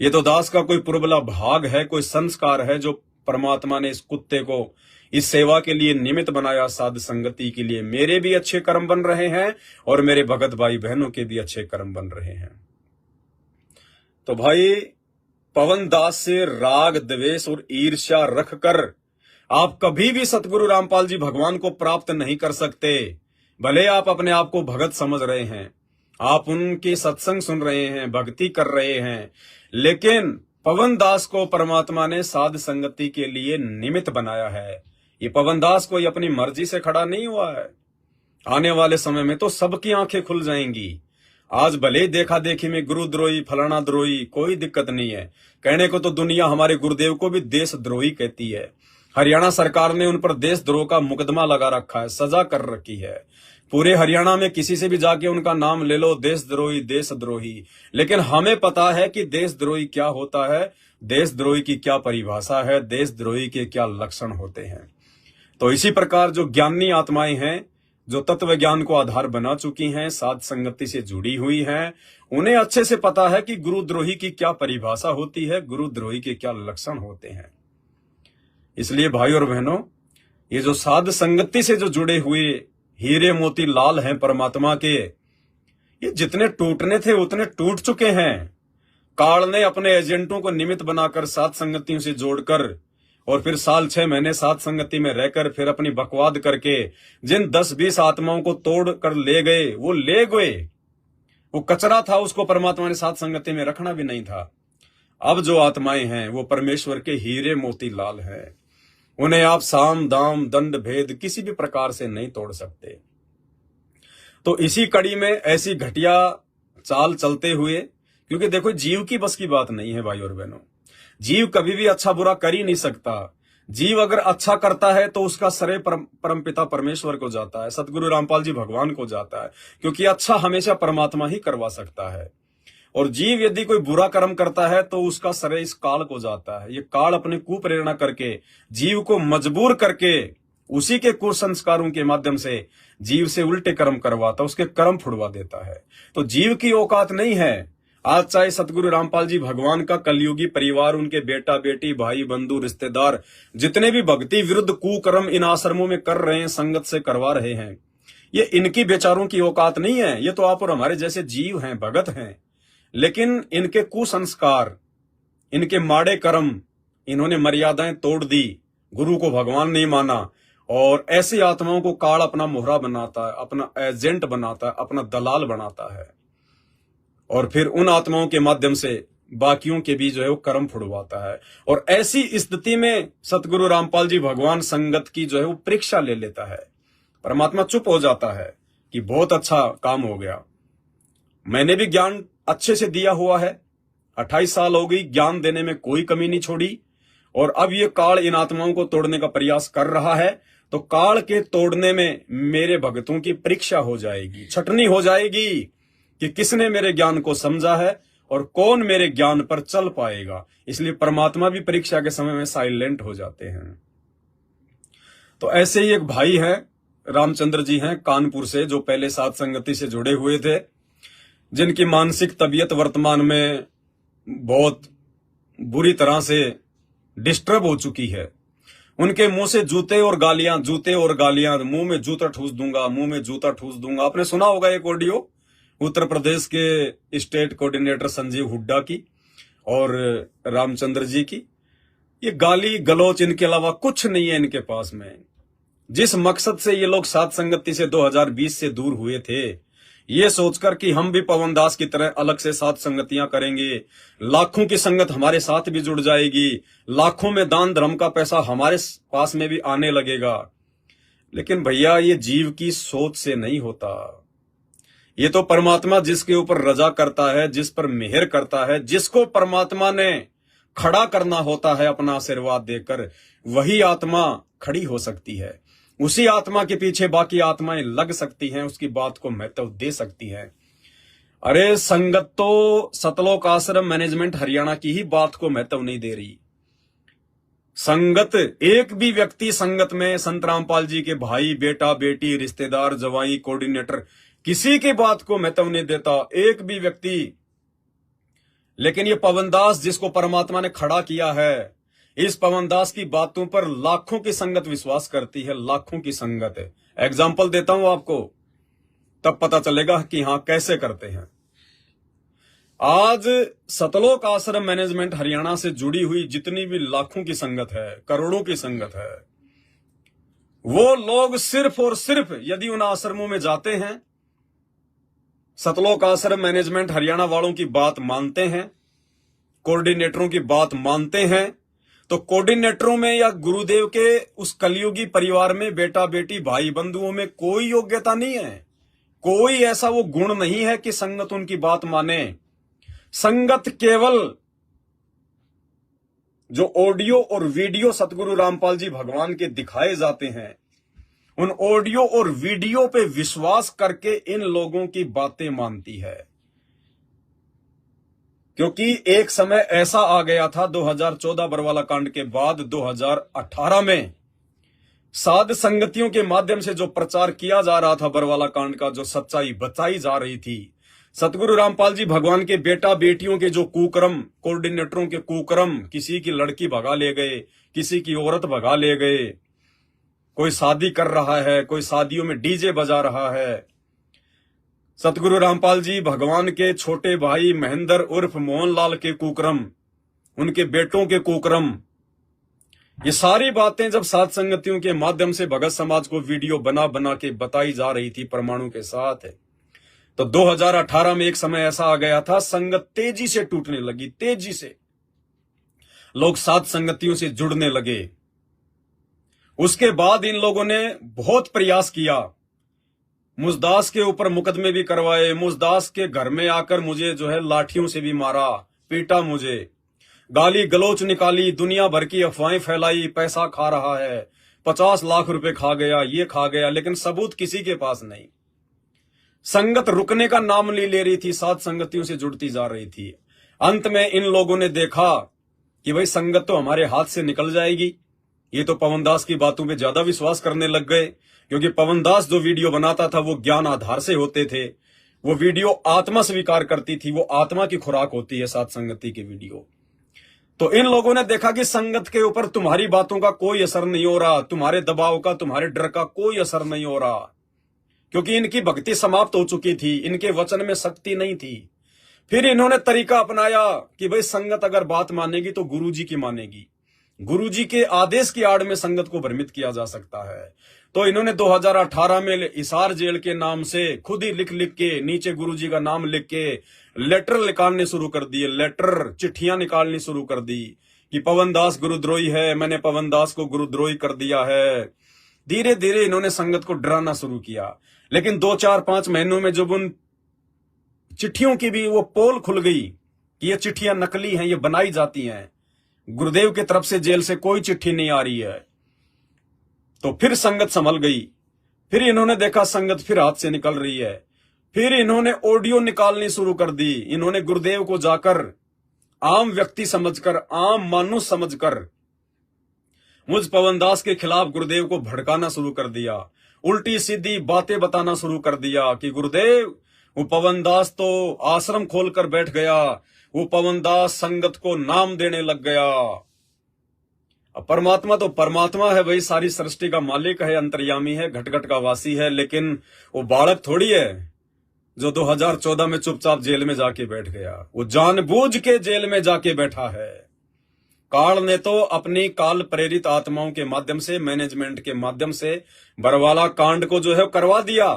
ये तो दास का कोई पुरबला भाग है, कोई संस्कार है जो परमात्मा ने इस कुत्ते को इस सेवा के लिए निमित्त बनाया, साध संगति के लिए। मेरे भी अच्छे कर्म बन रहे हैं और मेरे भगत भाई बहनों के भी अच्छे कर्म बन रहे हैं। तो भाई, पवन दास से राग द्वेष और ईर्ष्या रखकर आप कभी भी सतगुरु रामपाल जी भगवान को प्राप्त नहीं कर सकते। भले आप अपने आप को भगत समझ रहे हैं, आप उनके सत्संग सुन रहे हैं, भक्ति कर रहे हैं, लेकिन पवन दास को परमात्मा ने साध संगति के लिए निमित्त बनाया है। ये पवन दास कोई अपनी मर्जी से खड़ा नहीं हुआ है। आने वाले समय में तो सबकी आंखें खुल जाएंगी। आज भले देखा देखी में गुरुद्रोही, फलाना द्रोही, कोई दिक्कत नहीं है। कहने को तो दुनिया हमारे गुरुदेव को भी देशद्रोही कहती है। हरियाणा सरकार ने उन पर देशद्रोह का मुकदमा लगा रखा है, सजा कर रखी है। पूरे हरियाणा में किसी से भी जाके उनका नाम ले लो, देशद्रोही देशद्रोही। लेकिन हमें पता है कि देशद्रोही क्या होता है, देशद्रोही की क्या परिभाषा है, देशद्रोही के क्या लक्षण होते हैं। तो इसी प्रकार जो ज्ञानी आत्माएं हैं, जो तत्व ज्ञान को आधार बना चुकी हैं, साध संगति से जुड़ी हुई हैं, उन्हें अच्छे से पता है कि गुरुद्रोही की क्या परिभाषा होती है, गुरुद्रोही के क्या लक्षण होते हैं। इसलिए भाई और बहनों, ये जो साध संगति से जो जुड़े हुए हीरे मोती लाल हैं परमात्मा के, ये जितने टूटने थे उतने टूट चुके हैं। काल ने अपने एजेंटों को निमित्त बनाकर साध संगतियों से जोड़कर और फिर साल 6 महीने साध संगति में रहकर फिर अपनी बकवाद करके जिन 10-20 आत्माओं को तोड़ कर ले गए, वो ले गए। वो कचरा था, उसको परमात्मा ने साध संगति में रखना भी नहीं था। अब जो आत्माएं हैं वो परमेश्वर के हीरे मोती लाल हैं। उन्हें आप साम दाम दंड भेद किसी भी प्रकार से नहीं तोड़ सकते। तो इसी कड़ी में ऐसी घटिया चाल चलते हुए, क्योंकि देखो जीव की बस की बात नहीं है भाई और बहनों, जीव कभी भी अच्छा बुरा कर ही नहीं सकता। जीव अगर अच्छा करता है तो उसका श्रेय परमपिता परमेश्वर को जाता है, सतगुरु रामपाल जी भगवान को जाता है, क्योंकि अच्छा हमेशा परमात्मा ही करवा सकता है। और जीव यदि कोई बुरा कर्म करता है तो उसका श्रेय इस काल को जाता है। ये काल अपने कुप्रेरणा करके जीव को मजबूर करके उसी के कुसंस्कारों के माध्यम से जीव से उल्टे कर्म करवाता, उसके कर्म फुड़वा देता है। तो जीव की औकात नहीं है। आज चाहे सतगुरु रामपाल जी भगवान का कलयुगी परिवार, उनके बेटा बेटी, भाई बंधु, रिश्तेदार, जितने भी भक्ति विरुद्ध कुकर्म इन आश्रमों में कर रहे हैं, संगत से करवा रहे हैं, ये इनकी बेचारों की औकात नहीं है। ये तो आप और हमारे जैसे जीव हैं, भगत हैं, लेकिन इनके कुसंस्कार, इनके माड़े कर्म, इन्होंने मर्यादाएं तोड़ दी, गुरु को भगवान नहीं माना, और ऐसी आत्माओं को काल अपना मोहरा बनाता है, अपना एजेंट बनाता है, अपना दलाल बनाता है, और फिर उन आत्माओं के माध्यम से बाकियों के भी जो है वो कर्म फुड़वाता है। और ऐसी स्थिति में सतगुरु रामपाल जी भगवान संगत की जो है वो परीक्षा ले लेता है। परमात्मा चुप हो जाता है कि बहुत अच्छा काम हो गया, मैंने भी ज्ञान अच्छे से दिया हुआ है, 28 साल हो गई, ज्ञान देने में कोई कमी नहीं छोड़ी, और अब ये काल इन आत्माओं को तोड़ने का प्रयास कर रहा है। तो काल के तोड़ने में मेरे भक्तों की परीक्षा हो जाएगी, छटनी हो जाएगी कि किसने मेरे ज्ञान को समझा है और कौन मेरे ज्ञान पर चल पाएगा। इसलिए परमात्मा भी परीक्षा के समय में साइलेंट हो जाते हैं। तो ऐसे ही एक भाई हैं, रामचंद्र जी हैं कानपुर से, जो पहले साध संगति से जुड़े हुए थे, जिनकी मानसिक तबीयत वर्तमान में बहुत बुरी तरह से डिस्टर्ब हो चुकी है। उनके मुंह से जूते और गालियां, मुंह में जूता ठूस दूंगा, मुंह में जूता ठूस दूंगा। आपने सुना होगा एक ऑडियो, उत्तर प्रदेश के स्टेट कोऑर्डिनेटर संजीव हुड्डा की और रामचंद्र जी की। ये गाली गलौच इनके अलावा कुछ नहीं है इनके पास में। जिस मकसद से ये लोग साध संगति से 2020 से दूर हुए थे, ये सोचकर कि हम भी पवन दास की तरह अलग से साध संगतियां करेंगे, लाखों की संगत हमारे साथ भी जुड़ जाएगी, लाखों में दान धर्म का पैसा हमारे पास में भी आने लगेगा। लेकिन भैया ये जीव की सोच से नहीं होता। ये तो परमात्मा जिसके ऊपर रजा करता है, जिस पर मेहर करता है, जिसको परमात्मा ने खड़ा करना होता है अपना आशीर्वाद देकर, वही आत्मा खड़ी हो सकती है। उसी आत्मा के पीछे बाकी आत्माएं लग सकती हैं, उसकी बात को महत्व दे सकती हैं। अरे संगत तो सतलोक आश्रम मैनेजमेंट हरियाणा की ही बात को महत्व नहीं दे रही। संगत, एक भी व्यक्ति संगत में संत रामपाल जी के भाई, बेटा, बेटी, रिश्तेदार, जवाई, कोऑर्डिनेटर, किसी की बात को महत्व नहीं देता, एक भी व्यक्ति। लेकिन ये पवन दास जिसको परमात्मा ने खड़ा किया है, इस पवन दास की बातों पर लाखों की संगत विश्वास करती है, लाखों की संगत है। एग्जाम्पल देता हूं आपको, तब पता चलेगा कि हां कैसे करते हैं। आज सतलोक आश्रम मैनेजमेंट हरियाणा से जुड़ी हुई जितनी भी लाखों की संगत है, करोड़ों की संगत है, वो लोग सिर्फ और सिर्फ यदि उन आश्रमों में जाते हैं, सतलोक आश्रम मैनेजमेंट हरियाणा वालों की बात मानते हैं, कोऑर्डिनेटरों की बात मानते हैं, तो कोऑर्डिनेटरों में या गुरुदेव के उस कलयुगी परिवार में बेटा बेटी भाई बंधुओं में कोई योग्यता नहीं है, कोई ऐसा वो गुण नहीं है कि संगत उनकी बात माने। संगत केवल जो ऑडियो और वीडियो सतगुरु रामपाल जी भगवान के दिखाए जाते हैं, उन ऑडियो और वीडियो पे विश्वास करके इन लोगों की बातें मानती है। क्योंकि एक समय ऐसा आ गया था 2014 बरवाला कांड के बाद 2018 में साध संगतियों के माध्यम से जो प्रचार किया जा रहा था बरवाला कांड का, जो सच्चाई बताई जा रही थी, सतगुरु रामपाल जी भगवान के बेटा बेटियों के जो कुकर्म, कोऑर्डिनेटरों के कुकर्म, किसी की लड़की भगा ले गए, किसी की औरत भगा ले गए, कोई शादी कर रहा है, कोई शादियों में डीजे बजा रहा है, सतगुरु रामपाल जी भगवान के छोटे भाई महेंद्र उर्फ मोहनलाल के कुकर्म, उनके बेटों के कुकर्म, ये सारी बातें जब साध संगतियों के माध्यम से भगत समाज को वीडियो बना बना के बताई जा रही थी परमाणु के साथ, तो 2018 में एक समय ऐसा आ गया था, संगत तेजी से टूटने लगी, तेजी से लोग साध संगतियों से जुड़ने लगे। उसके बाद इन लोगों ने बहुत प्रयास किया, मुझदास के ऊपर मुकदमे भी करवाए, मुझदास के घर में आकर मुझे जो है लाठियों से भी मारा, पीटा, मुझे गाली गलोच निकाली, दुनिया भर की अफवाहें फैलाई, पैसा खा रहा है, 50 लाख रुपए खा गया, ये खा गया, लेकिन सबूत किसी के पास नहीं। संगत रुकने का नाम नहीं ले रही थी, साध संगतियों से जुड़ती जा रही थी। अंत में इन लोगों ने देखा कि भाई संगत तो हमारे हाथ से निकल जाएगी, ये तो पवन दास की बातों पे ज्यादा विश्वास करने लग गए। क्योंकि पवन दास जो वीडियो बनाता था वो ज्ञान आधार से होते थे, वो वीडियो आत्मा स्वीकार करती थी, वो आत्मा की खुराक होती है साध संगति के वीडियो। तो इन लोगों ने देखा कि संगत के ऊपर तुम्हारी बातों का कोई असर नहीं हो रहा, तुम्हारे दबाव का, तुम्हारे डर का कोई असर नहीं हो रहा, क्योंकि इनकी भक्ति समाप्त हो चुकी थी, इनके वचन में शक्ति नहीं थी। फिर इन्होंने तरीका अपनाया कि भाई संगत अगर बात मानेगी तो गुरुजी की मानेगी, गुरुजी के आदेश की आड़ में संगत को भ्रमित किया जा सकता है। तो इन्होंने 2018 में हिसार जेल के नाम से खुद ही लिख लिख के नीचे गुरुजी का नाम लिख के लेटर निकालने शुरू कर दिए, लेटर चिट्ठियां निकालनी शुरू कर दी कि पवन दास गुरुद्रोही है, मैंने पवन दास को गुरुद्रोही कर दिया है। धीरे धीरे इन्होंने संगत को डराना शुरू किया। लेकिन 2-4-5 महीनों में जब उन चिट्ठियों की भी वो पोल खुल गई कि ये चिट्ठियां नकली हैं, ये बनाई जाती हैं, गुरुदेव की तरफ से जेल से कोई चिट्ठी नहीं आ रही है, तो फिर संगत संभल गई। फिर इन्होंने देखा संगत फिर हाथ से निकल रही है, फिर इन्होंने ऑडियो निकालनी शुरू कर दी। इन्होंने गुरुदेव को जाकर आम व्यक्ति समझकर, आम मानुष समझकर मुझ पवन दास के खिलाफ गुरुदेव को भड़काना शुरू कर दिया, उल्टी सीधी बातें बताना शुरू कर दिया कि गुरुदेव, वो पवन दास तो आश्रम खोलकर बैठ गया, वो पवन दास संगत को नाम देने लग गया। अब परमात्मा तो परमात्मा है भाई, सारी सृष्टि का मालिक है, अंतर्यामी है, घट घट का वासी है, लेकिन वो बालक थोड़ी है जो 2014 में चुपचाप जेल में जाके बैठ गया, वो जानबूझ के जेल में जाके बैठा है। काल ने तो अपनी काल प्रेरित आत्माओं के माध्यम से, मैनेजमेंट के माध्यम से बरवाला कांड को जो है करवा दिया,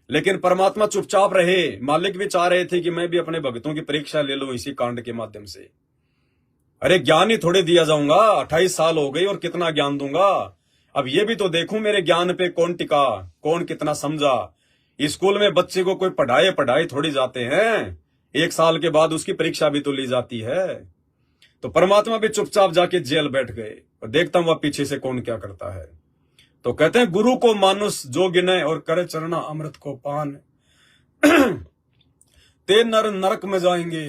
लेकिन परमात्मा चुपचाप रहे। मालिक भी चाह रहे थे कि मैं भी अपने भक्तों की परीक्षा ले लूं इसी कांड के माध्यम से। अरे ज्ञान ही थोड़े दिया जाऊंगा, 28 साल हो गई और कितना ज्ञान दूंगा। अब ये भी तो देखूं मेरे ज्ञान पे कौन टिका, कौन कितना समझा। स्कूल में बच्चे को कोई पढ़ाए थोड़ी जाते हैं, 1 साल के बाद उसकी परीक्षा भी तो ली जाती है। तो परमात्मा भी चुपचाप जाके जेल बैठ गए और देखता हूं वह पीछे से कौन क्या करता है। तो कहते हैं गुरु को मानुष जो गिने और करे चरना अमृत को पान, ते नर नरक में जाएंगे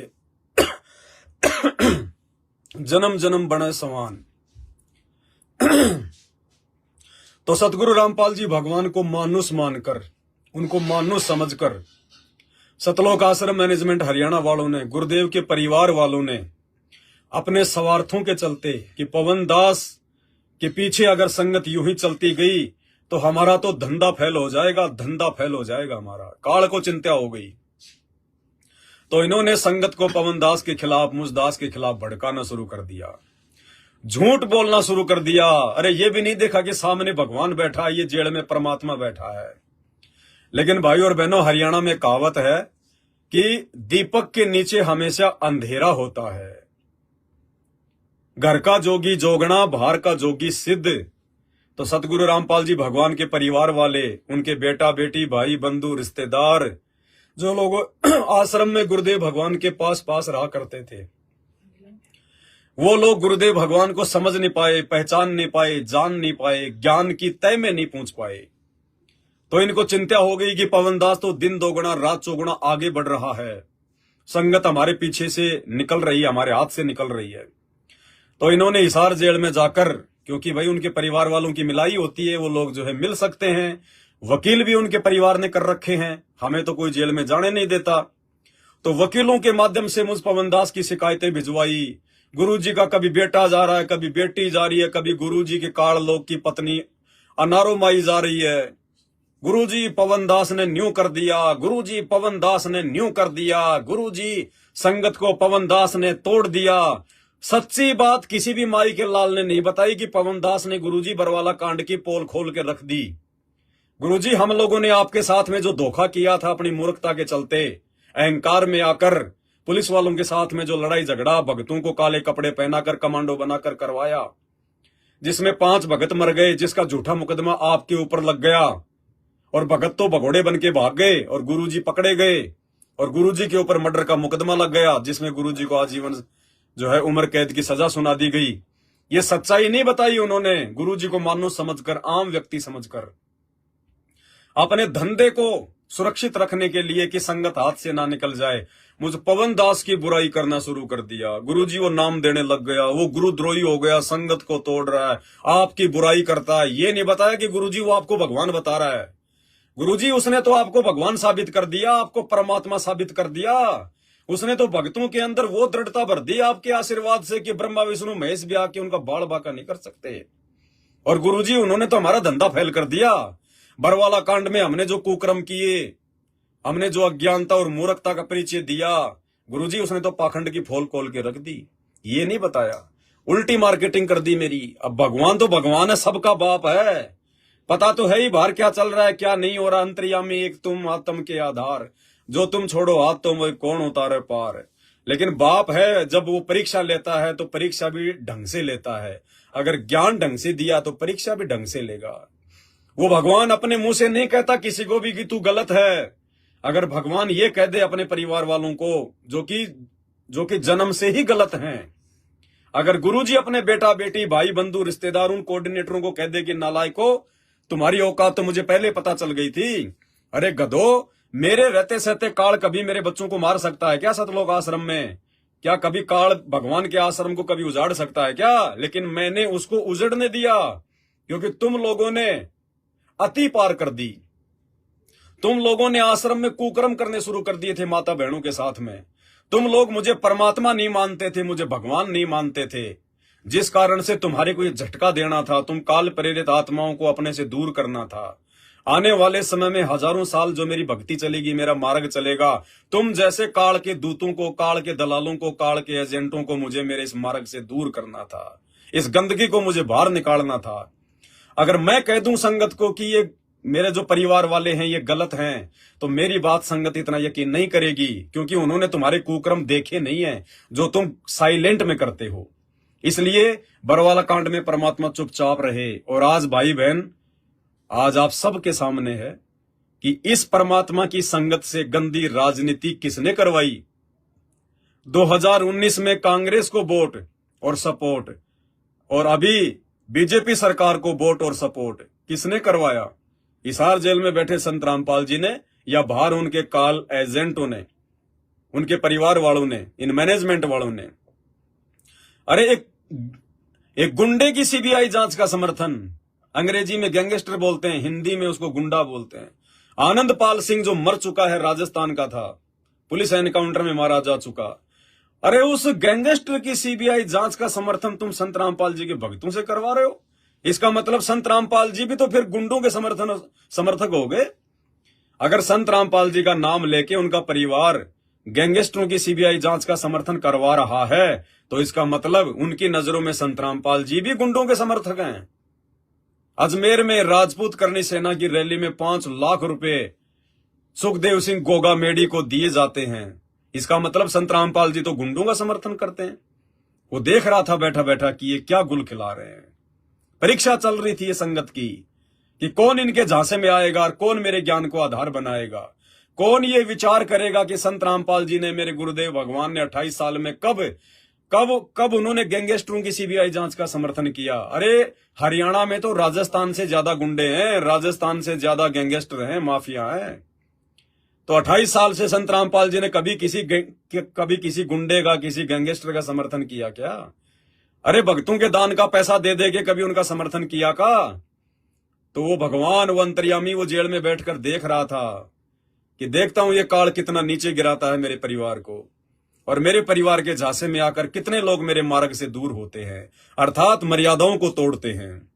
जन्म जन्म बने समान। तो सतगुरु रामपाल जी भगवान को मानुष मानकर, उनको मानुष समझकर सतलोक आश्रम मैनेजमेंट हरियाणा वालों ने, गुरुदेव के परिवार वालों ने अपने स्वार्थों के चलते कि पवन दास के पीछे अगर संगत यूं ही चलती गई तो हमारा तो धंधा फेल हो जाएगा, धंधा फेल हो जाएगा हमारा। काल को चिंता हो गई तो इन्होंने संगत को पवन दास के खिलाफ, मुझदास के खिलाफ भड़काना शुरू कर दिया, झूठ बोलना शुरू कर दिया। अरे ये भी नहीं देखा कि सामने भगवान बैठा है, ये जेल में परमात्मा बैठा है। लेकिन भाई और बहनों, हरियाणा में कहावत है कि दीपक के नीचे हमेशा अंधेरा होता है। घर का जोगी जोगना, बाहर का जोगी सिद्ध। तो सतगुरु रामपाल जी भगवान के परिवार वाले, उनके बेटा बेटी, भाई बंधु, रिश्तेदार, जो लोग आश्रम में गुरुदेव भगवान के पास रहा करते थे, वो लोग गुरुदेव भगवान को समझ नहीं पाए, पहचान नहीं पाए, जान नहीं पाए, ज्ञान की तय में नहीं पहुंच पाए। तो इनको चिंता हो गई कि पवन दास तो दिन दोगुना रात चौगुना आगे बढ़ रहा है, संगत हमारे पीछे से निकल रही है, हमारे हाथ से निकल रही है। तो इन्होंने हिसार जेल में जाकर, क्योंकि भाई उनके परिवार वालों की मिलाई होती है, वो लोग जो है मिल सकते हैं, वकील भी उनके परिवार ने कर रखे हैं, हमें तो कोई जेल में जाने नहीं देता। तो वकीलों के माध्यम से मुझ पवन दास की शिकायतें भिजवाई। गुरुजी का कभी बेटा जा रहा है, कभी बेटी जा रही है, कभी गुरुजी के काल लोग की पत्नी अनारो माई जा रही है। गुरुजी पवन दास ने न्यू कर दिया, गुरुजी पवन दास ने न्यू कर दिया, गुरुजी संगत को पवन दास ने तोड़ दिया। सच्ची बात किसी भी माई के लाल ने नहीं बताई कि पवन दास ने गुरुजी बरवाला कांड की पोल खोल के रख दी। गुरुजी, हम लोगों ने आपके साथ में जो धोखा किया था अपनी मूर्खता के चलते, अहंकार में आकर पुलिस वालों के साथ में जो लड़ाई झगड़ा, भगतों को काले कपड़े पहनाकर कमांडो बनाकर करवाया, जिसमें 5 भगत मर गए, जिसका झूठा मुकदमा आपके ऊपर लग गया और भगत तो भगोड़े बन के भाग गए और गुरुजी पकड़े गए और गुरुजी के ऊपर मर्डर का मुकदमा लग गया, जिसमें गुरुजी को आजीवन जो है उम्र कैद की सजा सुना दी गई। ये सच्चाई नहीं बताई उन्होंने, गुरुजी को मानो समझकर, आम व्यक्ति समझकर, अपने धंधे को सुरक्षित रखने के लिए कि संगत हाथ से ना निकल जाए, मुझ पवन दास की बुराई करना शुरू कर दिया। गुरुजी वो नाम देने लग गया, वो गुरुद्रोही हो गया, संगत को तोड़ रहा है, आपकी बुराई करता है। ये नहीं बताया कि गुरुजी वो आपको भगवान बता रहा है। गुरुजी उसने तो आपको भगवान साबित कर दिया, आपको परमात्मा साबित कर दिया। उसने तो भक्तों के अंदर वो दृढ़ता भर दी आपके आशीर्वाद से कि ब्रह्मा विष्णु महेश भी आके उनका बाल बाका नहीं कर सकते। और गुरुजी उन्होंने तो हमारा धंधा फैल कर दिया। बरवाला कांड में हमने जो कुकर्म किए, हमने जो अज्ञानता और मूर्खता का परिचय दिया, गुरुजी उसने तो पाखंड की फोल खोल के रख दी। ये नहीं बताया, उल्टी मार्केटिंग कर दी मेरी। अब भगवान तो भगवान है, सबका बाप है, पता तो है ही बाहर क्या चल रहा है, क्या नहीं हो रहा। अंतर्यामी एक तुम, आत्म के आधार, जो तुम छोड़ो हाथ तो वही कौन उतारे पार। लेकिन बाप है, जब वो परीक्षा लेता है तो परीक्षा भी ढंग से लेता है। अगर ज्ञान ढंग से दिया तो परीक्षा भी ढंग से लेगा। वो भगवान अपने मुंह से नहीं कहता किसी को भी कि तू गलत है। अगर भगवान ये कह दे अपने परिवार वालों को जो कि जन्म से ही गलत हैं, अगर गुरुजी अपने बेटा बेटी, भाई बंधु, रिश्तेदार, उन कोऑर्डिनेटरों को कह दे कि नालायको तुम्हारी औकात तो मुझे पहले पता चल गई थी। अरे गधो, मेरे रहते सहते काल कभी मेरे बच्चों को मार सकता है क्या सतलोक आश्रम में? क्या कभी काल भगवान के आश्रम को कभी उजाड़ सकता है क्या? लेकिन मैंने उसको उजड़ने दिया क्योंकि तुम लोगों ने अति पार कर दी। तुम लोगों ने आश्रम में कुकर्म करने शुरू कर दिए थे माता बहनों के साथ में। तुम लोग मुझे परमात्मा नहीं मानते थे, मुझे भगवान नहीं मानते थे, जिस कारण से तुम्हारे को ये झटका देना था। तुम काल प्रेरित आत्माओं को अपने से दूर करना था। आने वाले समय में हजारों साल जो मेरी भक्ति चलेगी, मेरा मार्ग चलेगा, तुम जैसे काल के दूतों को, काल के दलालों को, काल के एजेंटों को मुझे मेरे इस मार्ग से दूर करना था, इस गंदगी को मुझे बाहर निकालना था। अगर मैं कह दूं संगत को कि ये मेरे जो परिवार वाले हैं ये गलत हैं, तो मेरी बात संगत इतना यकीन नहीं करेगी, क्योंकि उन्होंने तुम्हारे कुकर्म देखे नहीं है जो तुम साइलेंट में करते हो। इसलिए बरवाला कांड में परमात्मा चुपचाप रहे। और आज भाई बहन, आज आप सबके सामने है कि इस परमात्मा की संगत से गंदी राजनीति किसने करवाई। 2019 में कांग्रेस को वोट और सपोर्ट, और अभी बीजेपी सरकार को वोट और सपोर्ट किसने करवाया? हिसार जेल में बैठे संत रामपाल जी ने, या बाहर उनके काल एजेंटों ने, उनके परिवार वालों ने, इन मैनेजमेंट वालों ने। अरे एक गुंडे की सीबीआई जांच का समर्थन, अंग्रेजी में गैंगस्टर बोलते हैं, हिंदी में उसको गुंडा बोलते हैं। आनंद पाल सिंह जो मर चुका है, राजस्थान का था, पुलिस एनकाउंटर में मारा जा चुका। अरे उस गैंगस्टर की सीबीआई जांच का समर्थन तुम संत रामपाल जी के भक्तों से करवा रहे हो। इसका मतलब संत रामपाल जी भी तो फिर गुंडों के समर्थक हो गए। अगर संत रामपाल जी का नाम लेके उनका परिवार गैंगस्टरों की सीबीआई जांच का समर्थन करवा रहा है, तो इसका मतलब उनकी नजरों में संत रामपाल जी भी गुंडों के समर्थक हैं। अजमेर में राजपूत करनी सेना की रैली में 5 लाख रुपए सुखदेव सिंह गोगा मेडी को दिए जाते हैं। इसका मतलब संत रामपाल जी तो गुंडों का समर्थन करते हैं। वो देख रहा था बैठा बैठा कि ये क्या गुल खिला रहे हैं। परीक्षा चल रही थी ये संगत की कि कौन इनके झांसे में आएगा और कौन मेरे ज्ञान को आधार बनाएगा। कौन ये विचार करेगा कि संत रामपाल जी ने, मेरे गुरुदेव भगवान ने 28 साल में कब उन्होंने गैंगस्टरों की सीबीआई जांच का समर्थन किया। अरे हरियाणा में तो राजस्थान से ज्यादा गुंडे हैं, राजस्थान से ज्यादा गैंगस्टर हैं, माफिया हैं। तो 28 साल से संत रामपाल जी ने कभी किसी गुंडे का, किसी गैंगस्टर का समर्थन किया क्या? अरे भक्तों के दान का पैसा दे दे के कभी उनका समर्थन किया का? तो वो भगवान, वो अंतर्यामी, वो जेल में बैठकर देख रहा था कि देखता हूं ये काल कितना नीचे गिराता है मेरे परिवार को, और मेरे परिवार के झांसे में आकर कितने लोग मेरे मार्ग से दूर होते हैं, अर्थात मर्यादाओं को तोड़ते हैं।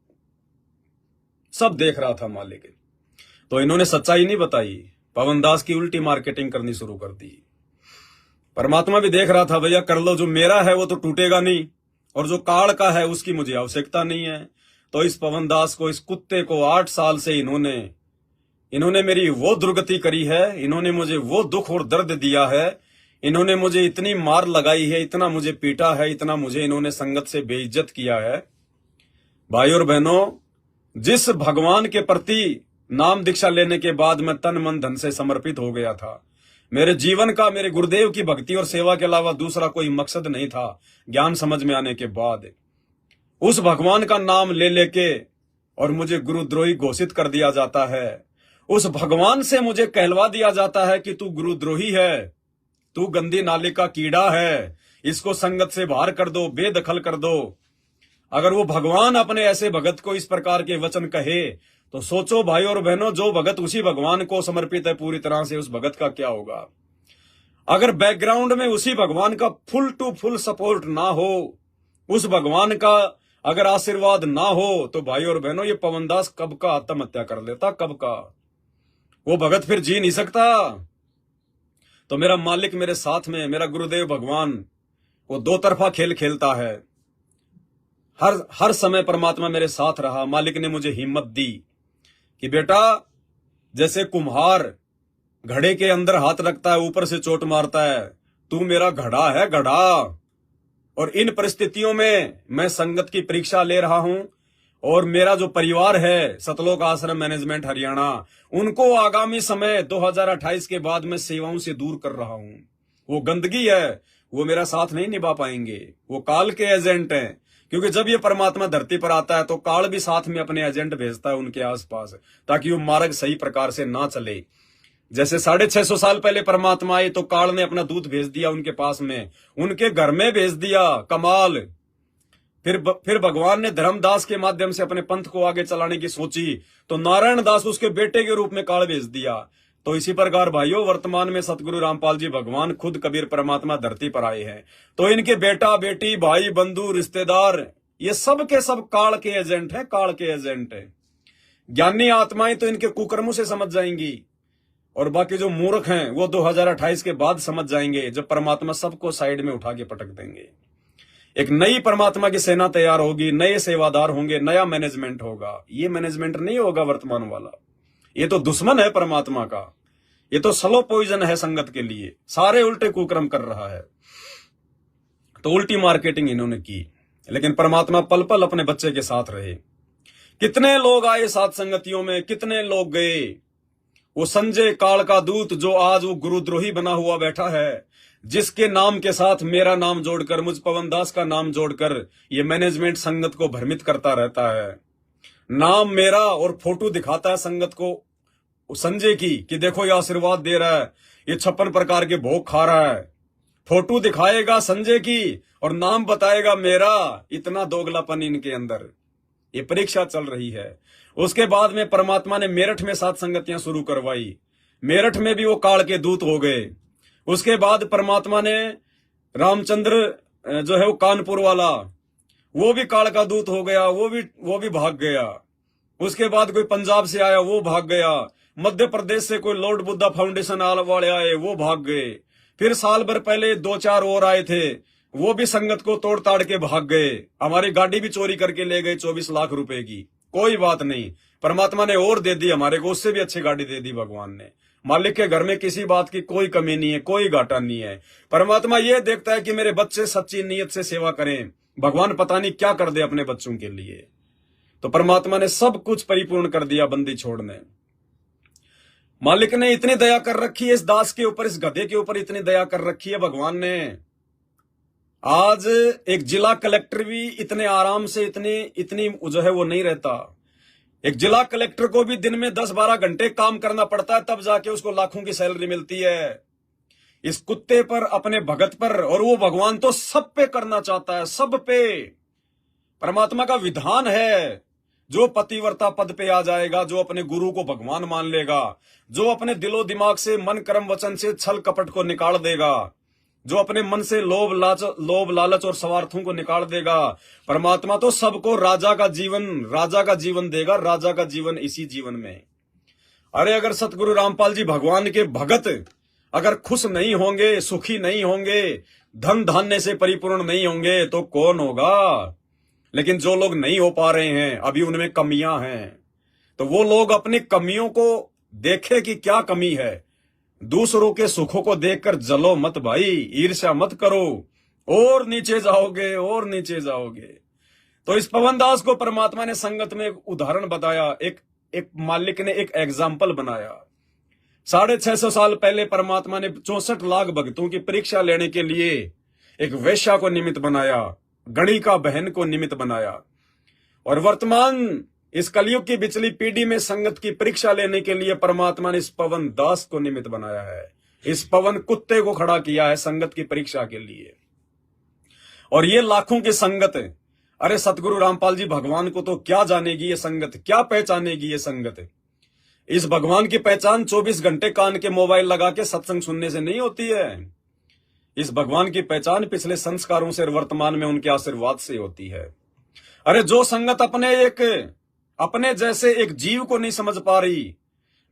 सब देख रहा था मालिक। तो इन्होंने सच्चाई नहीं बताई, पवन दास की उल्टी मार्केटिंग करनी शुरू कर दी। परमात्मा भी देख रहा था, भैया कर लो, जो मेरा है वो तो टूटेगा नहीं, और जो काल का है उसकी मुझे आवश्यकता नहीं है। तो इस पवन दास को, इस कुत्ते को 8 साल से इन्होंने मेरी वो दुर्गति करी है, इन्होंने मुझे वो दुख और दर्द दिया है, इन्होंने मुझे इतनी मार लगाई है, इतना मुझे पीटा है, इतना मुझे इन्होंने संगत से बेइज्जत किया है। भाई और बहनों, जिस भगवान के प्रति नाम दीक्षा लेने के बाद मैं तन मन धन से समर्पित हो गया था, मेरे जीवन का, मेरे गुरुदेव की भक्ति और सेवा के अलावा दूसरा कोई मकसद नहीं था ज्ञान समझ में आने के बाद, उस भगवान का नाम ले लेके और मुझे गुरुद्रोही घोषित कर दिया जाता है। उस भगवान से मुझे कहलवा दिया जाता है कि तू गुरुद्रोही है, तू गंदी नाले का कीड़ा है, इसको संगत से बाहर कर दो, बेदखल कर दो। अगर वो भगवान अपने ऐसे भगत को इस प्रकार के वचन कहे, तो सोचो भाई और बहनों, जो भगत उसी भगवान को समर्पित है पूरी तरह से, उस भगत का क्या होगा। अगर बैकग्राउंड में उसी भगवान का फुल टू फुल सपोर्ट ना हो, उस भगवान का अगर आशीर्वाद ना हो, तो भाई और बहनों, ये पवन दास कब का आत्महत्या कर लेता, कब का। वो भगत फिर जी नहीं सकता। तो मेरा मालिक मेरे साथ में, मेरा गुरुदेव भगवान, वो दो तरफा खेल खेलता है। हर समय परमात्मा मेरे साथ रहा। मालिक ने मुझे हिम्मत दी कि बेटा, जैसे कुम्हार घड़े के अंदर हाथ रखता है, ऊपर से चोट मारता है, तू मेरा घड़ा है, घड़ा। और इन परिस्थितियों में मैं संगत की परीक्षा ले रहा हूं, और मेरा जो परिवार है सतलोक आश्रम मैनेजमेंट हरियाणा, उनको आगामी समय 2028 के बाद मैं सेवाओं से दूर कर रहा हूं। वो गंदगी है, वो मेरा साथ नहीं निभा पाएंगे, वो काल के एजेंट हैं। क्योंकि जब ये परमात्मा धरती पर आता है तो काल भी साथ में अपने एजेंट भेजता है उनके आसपास, ताकि वो मार्ग सही प्रकार से ना चले। जैसे 650 साल पहले परमात्मा आए तो काल ने अपना दूत भेज दिया उनके पास में, उनके घर में भेज दिया, कमाल। फिर भगवान ने धर्मदास के माध्यम से अपने पंथ को आगे चलाने की सोची, तो नारायण दास उसके बेटे के रूप में काल भेज दिया। तो इसी प्रकार भाइयों, वर्तमान में सतगुरु रामपाल जी भगवान खुद कबीर परमात्मा धरती पर आए हैं। तो इनके बेटा बेटी, भाई बंधु, रिश्तेदार, ये सब के सब काल के एजेंट है, काल के एजेंट है। ज्ञानी आत्माएं तो इनके कुकर्मों से समझ जाएंगी, और बाकी जो मूर्ख हैं वो 2028 के बाद समझ जाएंगे, जब परमात्मा सबको साइड में उठा के पटक देंगे। एक नई परमात्मा की सेना तैयार होगी, नए सेवादार होंगे, नया मैनेजमेंट होगा। ये मैनेजमेंट नहीं होगा वर्तमान वाला, ये तो दुश्मन है परमात्मा का, ये तो स्लो पॉइजन है संगत के लिए, सारे उल्टे कुकर्म कर रहा है। तो उल्टी मार्केटिंग इन्होंने की, लेकिन परमात्मा पल पल अपने बच्चे के साथ रहे। कितने लोग आए साथ संगतियों में, कितने लोग गए। वो संजय काल का दूत जो आज वो गुरुद्रोही बना हुआ बैठा है, जिसके नाम के साथ मेरा नाम जोड़कर, मुझ पवन दास का नाम जोड़कर ये मैनेजमेंट संगत को भ्रमित करता रहता है। नाम मेरा और फोटो दिखाता है संगत को संजय की कि देखो ये आशीर्वाद दे रहा है, ये 56 प्रकार के भोग खा रहा है। फोटो दिखाएगा संजय की और नाम बताएगा मेरा। इतना दोगलापन इनके अंदर, ये परीक्षा चल रही है। उसके बाद में परमात्मा ने मेरठ में 7 संगतियां शुरू करवाई, मेरठ में भी वो काल के दूत हो गए। उसके बाद परमात्मा ने रामचंद्र जो है वो कानपुर वाला, वो भी काल का दूत हो गया, वो भी भाग गया। उसके बाद कोई पंजाब से आया, वो भाग गया। मध्य प्रदेश से कोई लॉर्ड बुद्धा फाउंडेशन वाले आए, वो भाग गए। फिर साल भर पहले 2-4 और आए थे, वो भी संगत को तोड़ ताड़ के भाग गए। हमारी गाड़ी भी चोरी करके ले गए 24 लाख रुपए की। कोई बात नहीं, परमात्मा ने और दे दी हमारे को, उससे भी अच्छी गाड़ी दे दी भगवान ने। मालिक के घर में किसी बात की कोई कमी नहीं है, कोई घाटा नहीं है। परमात्मा ये देखता है कि मेरे बच्चे सच्ची नीयत से सेवा करें। भगवान पता नहीं क्या कर दे अपने बच्चों के लिए। तो परमात्मा ने सब कुछ परिपूर्ण कर दिया बंदी छोड़ने। मालिक ने इतनी दया कर रखी है इस दास के ऊपर, इस गधे के ऊपर इतनी दया कर रखी है भगवान ने। आज एक जिला कलेक्टर भी इतने आराम से इतनी जो है वो नहीं रहता। एक जिला कलेक्टर को भी दिन में 10-12 घंटे काम करना पड़ता है, तब जाके उसको लाखों की सैलरी मिलती है। इस कुत्ते पर, अपने भगत पर, और वो भगवान तो सब पे करना चाहता है, सब पे। परमात्मा का विधान है, जो पतिव्रता पद पे आ जाएगा, जो अपने गुरु को भगवान मान लेगा, जो अपने दिलो दिमाग से, मन कर्म वचन से छल कपट को निकाल देगा, जो अपने मन से लोभ लालच और स्वार्थों को निकाल देगा, परमात्मा तो सबको राजा का जीवन देगा। राजा का जीवन इसी जीवन में। अरे अगर सतगुरु रामपाल जी भगवान के भगत अगर खुश नहीं होंगे, सुखी नहीं होंगे, धन धान्य से परिपूर्ण नहीं होंगे, तो कौन होगा। लेकिन जो लोग नहीं हो पा रहे हैं, अभी उनमें कमियां हैं, तो वो लोग अपनी कमियों को देखे कि क्या कमी है। दूसरों के सुखों को देखकर जलो मत भाई, ईर्ष्या मत करो, और नीचे जाओगे, और नीचे जाओगे। तो इस पवनदास को परमात्मा ने संगत में एक उदाहरण बताया, एक मालिक ने एक एग्जाम्पल बनाया। 650 साल पहले परमात्मा ने 64 लाख भक्तों की परीक्षा लेने के लिए एक वेश्या को निमित्त बनाया, गणिका बहन को निमित्त बनाया। और वर्तमान इस कलयुग की बिचली पीढ़ी में संगत की परीक्षा लेने के लिए परमात्मा ने इस पवन दास को निमित्त बनाया है। इस पवन कुत्ते को खड़ा किया है संगत की परीक्षा के लिए। और ये लाखों की संगत है। अरे सतगुरु रामपाल जी भगवान को तो क्या जानेगी ये संगत, क्या पहचानेगी ये संगत। इस भगवान की पहचान 24 घंटे कान के मोबाइल लगा के सत्संग सुनने से नहीं होती है। इस भगवान की पहचान पिछले संस्कारों से और वर्तमान में उनके आशीर्वाद से होती है। अरे जो संगत अपने जैसे एक जीव को नहीं समझ पा रही,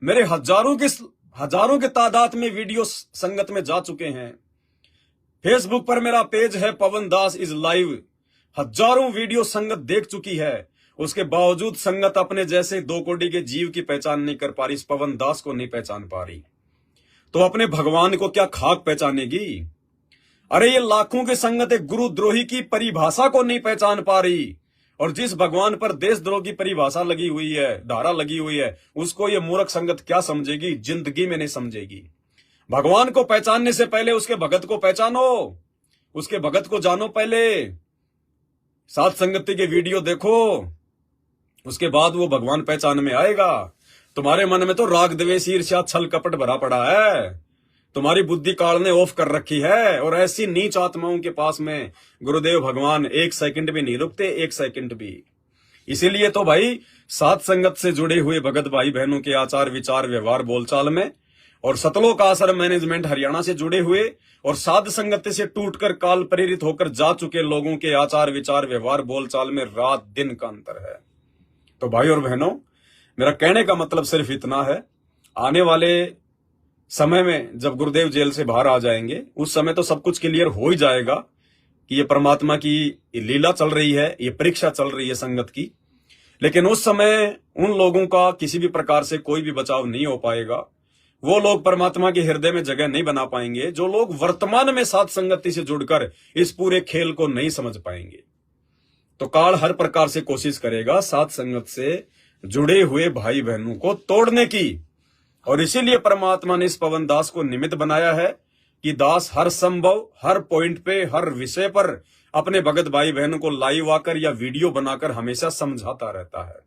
मेरे हजारों के तादाद में वीडियो संगत में जा चुके हैं। फेसबुक पर मेरा पेज है पवन दास इज लाइव, हजारों वीडियो संगत देख चुकी है। उसके बावजूद संगत अपने जैसे 2 कोटि के जीव की पहचान नहीं कर पा रही, इस पवन दास को नहीं पहचान पा रही, तो अपने भगवान को क्या खाक पहचानेगी। अरे ये लाखों की संगत एक गुरुद्रोही की परिभाषा को नहीं पहचान पा रही, और जिस भगवान पर देशद्रोह की परिभाषा लगी हुई है, धारा लगी हुई है, उसको ये मूर्ख संगत क्या समझेगी, जिंदगी में नहीं समझेगी। भगवान को पहचानने से पहले उसके भगत को पहचानो, उसके भगत को जानो। पहले साथ संगति के वीडियो देखो, उसके बाद वो भगवान पहचान में आएगा। तुम्हारे मन में तो राग द्वेष ईर्ष्या छल कपट भरा पड़ा है, तुम्हारी बुद्धि काल ने ऑफ कर रखी है। और ऐसी नीच आत्माओं के पास में गुरुदेव भगवान 1 सेकंड भी नहीं रुकते, 1 सेकंड भी। इसीलिए तो भाई सात संगत से जुड़े हुए भगत भाई बहनों के आचार विचार व्यवहार बोलचाल में, और सतलोक आश्रम मैनेजमेंट हरियाणा से जुड़े हुए और साध संगत से टूटकर काल प्रेरित होकर जा चुके लोगों के आचार विचार व्यवहार बोलचाल में रात दिन का अंतर है। तो भाई और बहनों, मेरा कहने का मतलब सिर्फ इतना है, आने वाले समय में जब गुरुदेव जेल से बाहर आ जाएंगे उस समय तो सब कुछ क्लियर हो ही जाएगा कि ये परमात्मा की लीला चल रही है, ये परीक्षा चल रही है संगत की। लेकिन उस समय उन लोगों का किसी भी प्रकार से कोई भी बचाव नहीं हो पाएगा। वो लोग परमात्मा के हृदय में जगह नहीं बना पाएंगे जो लोग वर्तमान में साथ संगति से जुड़कर इस पूरे खेल को नहीं समझ पाएंगे। तो काल हर प्रकार से कोशिश करेगा साथ संगत से जुड़े हुए भाई बहनों को तोड़ने की, और इसीलिए परमात्मा ने इस पवन दास को निमित्त बनाया है कि दास हर संभव, हर पॉइंट पे, हर विषय पर अपने भगत भाई बहनों को लाइव आकर या वीडियो बनाकर हमेशा समझाता रहता है।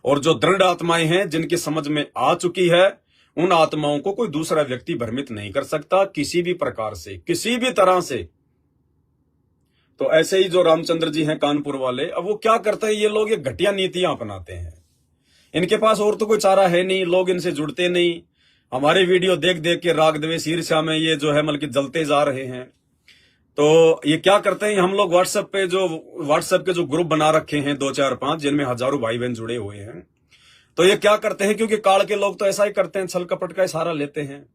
और जो दृढ़ आत्माएं हैं जिनकी समझ में आ चुकी है, उन आत्माओं को कोई दूसरा व्यक्ति भ्रमित नहीं कर सकता किसी भी प्रकार से, किसी भी तरह से। तो ऐसे ही जो रामचंद्र जी हैं कानपुर वाले, अब वो क्या करते हैं, ये लोग ये घटिया नीतियां अपनाते हैं। इनके पास और तो कोई चारा है नहीं, लोग इनसे जुड़ते नहीं। हमारे वीडियो देख देख के राग द्वेष ईर्ष्या में ये जो है मतलब जलते जा रहे हैं। तो ये क्या करते हैं, हम लोग व्हाट्सएप के जो ग्रुप बना रखे हैं 2 4 5 जिनमें हजारों भाई बहन जुड़े हुए हैं, तो ये क्या करते हैं, क्योंकि काल के लोग तो ऐसा ही करते हैं, छल कपट का सहारा लेते हैं।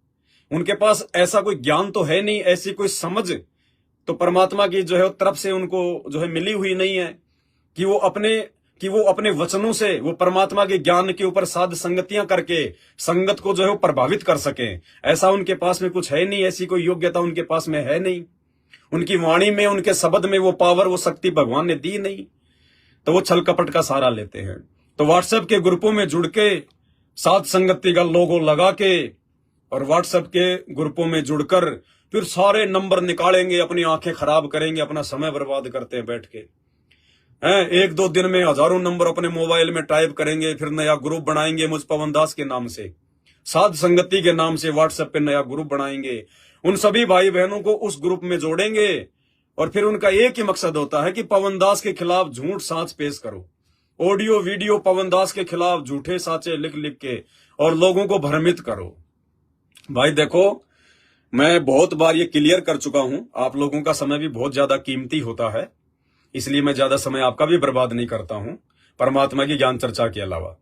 उनके पास ऐसा कोई ज्ञान तो है नहीं, ऐसी कोई समझ तो परमात्मा की जो है तरफ से उनको जो है मिली हुई नहीं है कि वो अपने वचनों से वो परमात्मा के ज्ञान के ऊपर साध संगतियां करके संगत को जो है वो प्रभावित कर सकें। ऐसा उनके पास में कुछ है नहीं, ऐसी कोई योग्यता उनके पास में है नहीं। उनकी वाणी में, उनके शब्द में वो पावर, वो शक्ति भगवान ने दी नहीं, तो वो छल कपट का सहारा लेते हैं। तो व्हाट्सएप के ग्रुपों में जुड़ के साध संगति का लोगो लगा के और व्हाट्सएप के ग्रुपों में जुड़कर फिर सारे नंबर निकालेंगे, अपनी आंखें खराब करेंगे, अपना समय बर्बाद करते हैं बैठ के। 1-2 दिन में हजारों नंबर अपने मोबाइल में टाइप करेंगे, फिर नया ग्रुप बनाएंगे मुझ पवन दास के नाम से, साध संगति के नाम से व्हाट्सएप पे नया ग्रुप बनाएंगे। उन सभी भाई बहनों को उस ग्रुप में जोड़ेंगे और फिर उनका एक ही मकसद होता है कि पवन दास के खिलाफ झूठ साच पेश करो, ऑडियो वीडियो पवन दास के खिलाफ झूठे साचे लिख लिख के और लोगों को भ्रमित करो। भाई देखो, मैं बहुत बार ये क्लियर कर चुका हूं, आप लोगों का समय भी बहुत ज्यादा कीमती होता है, इसलिए मैं ज्यादा समय आपका भी बर्बाद नहीं करता हूं परमात्मा की ज्ञान चर्चा के अलावा।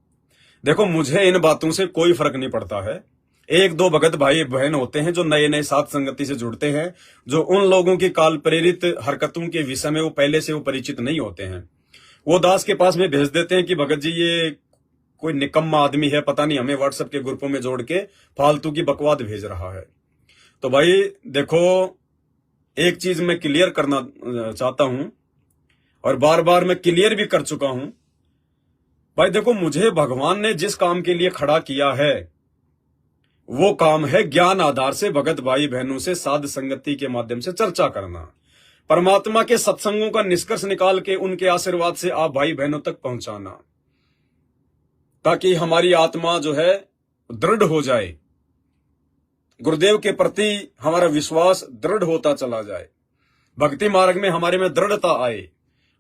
देखो, मुझे इन बातों से कोई फर्क नहीं पड़ता है। 1-2 भगत भाई बहन होते हैं जो नए नए साथ संगति से जुड़ते हैं, जो उन लोगों की काल प्रेरित हरकतों के विषय में वो पहले से वो परिचित नहीं होते हैं। वो दास के पास में भेज देते हैं कि भगत जी ये कोई निकम्मा आदमी है, पता नहीं हमें व्हाट्सएप के ग्रुपों में जोड़ के फालतू की बकवाद भेज रहा है। तो भाई देखो, एक चीज मैं क्लियर करना चाहता हूं और बार बार मैं क्लियर भी कर चुका हूं। भाई देखो, मुझे भगवान ने जिस काम के लिए खड़ा किया है वो काम है ज्ञान आधार से भगत भाई बहनों से साध संगति के माध्यम से चर्चा करना, परमात्मा के सत्संगों का निष्कर्ष निकाल के उनके आशीर्वाद से आप भाई बहनों तक पहुंचाना, ताकि हमारी आत्मा जो है दृढ़ हो जाए, गुरुदेव के प्रति हमारा विश्वास दृढ़ होता चला जाए, भक्ति मार्ग में हमारे में दृढ़ता आए,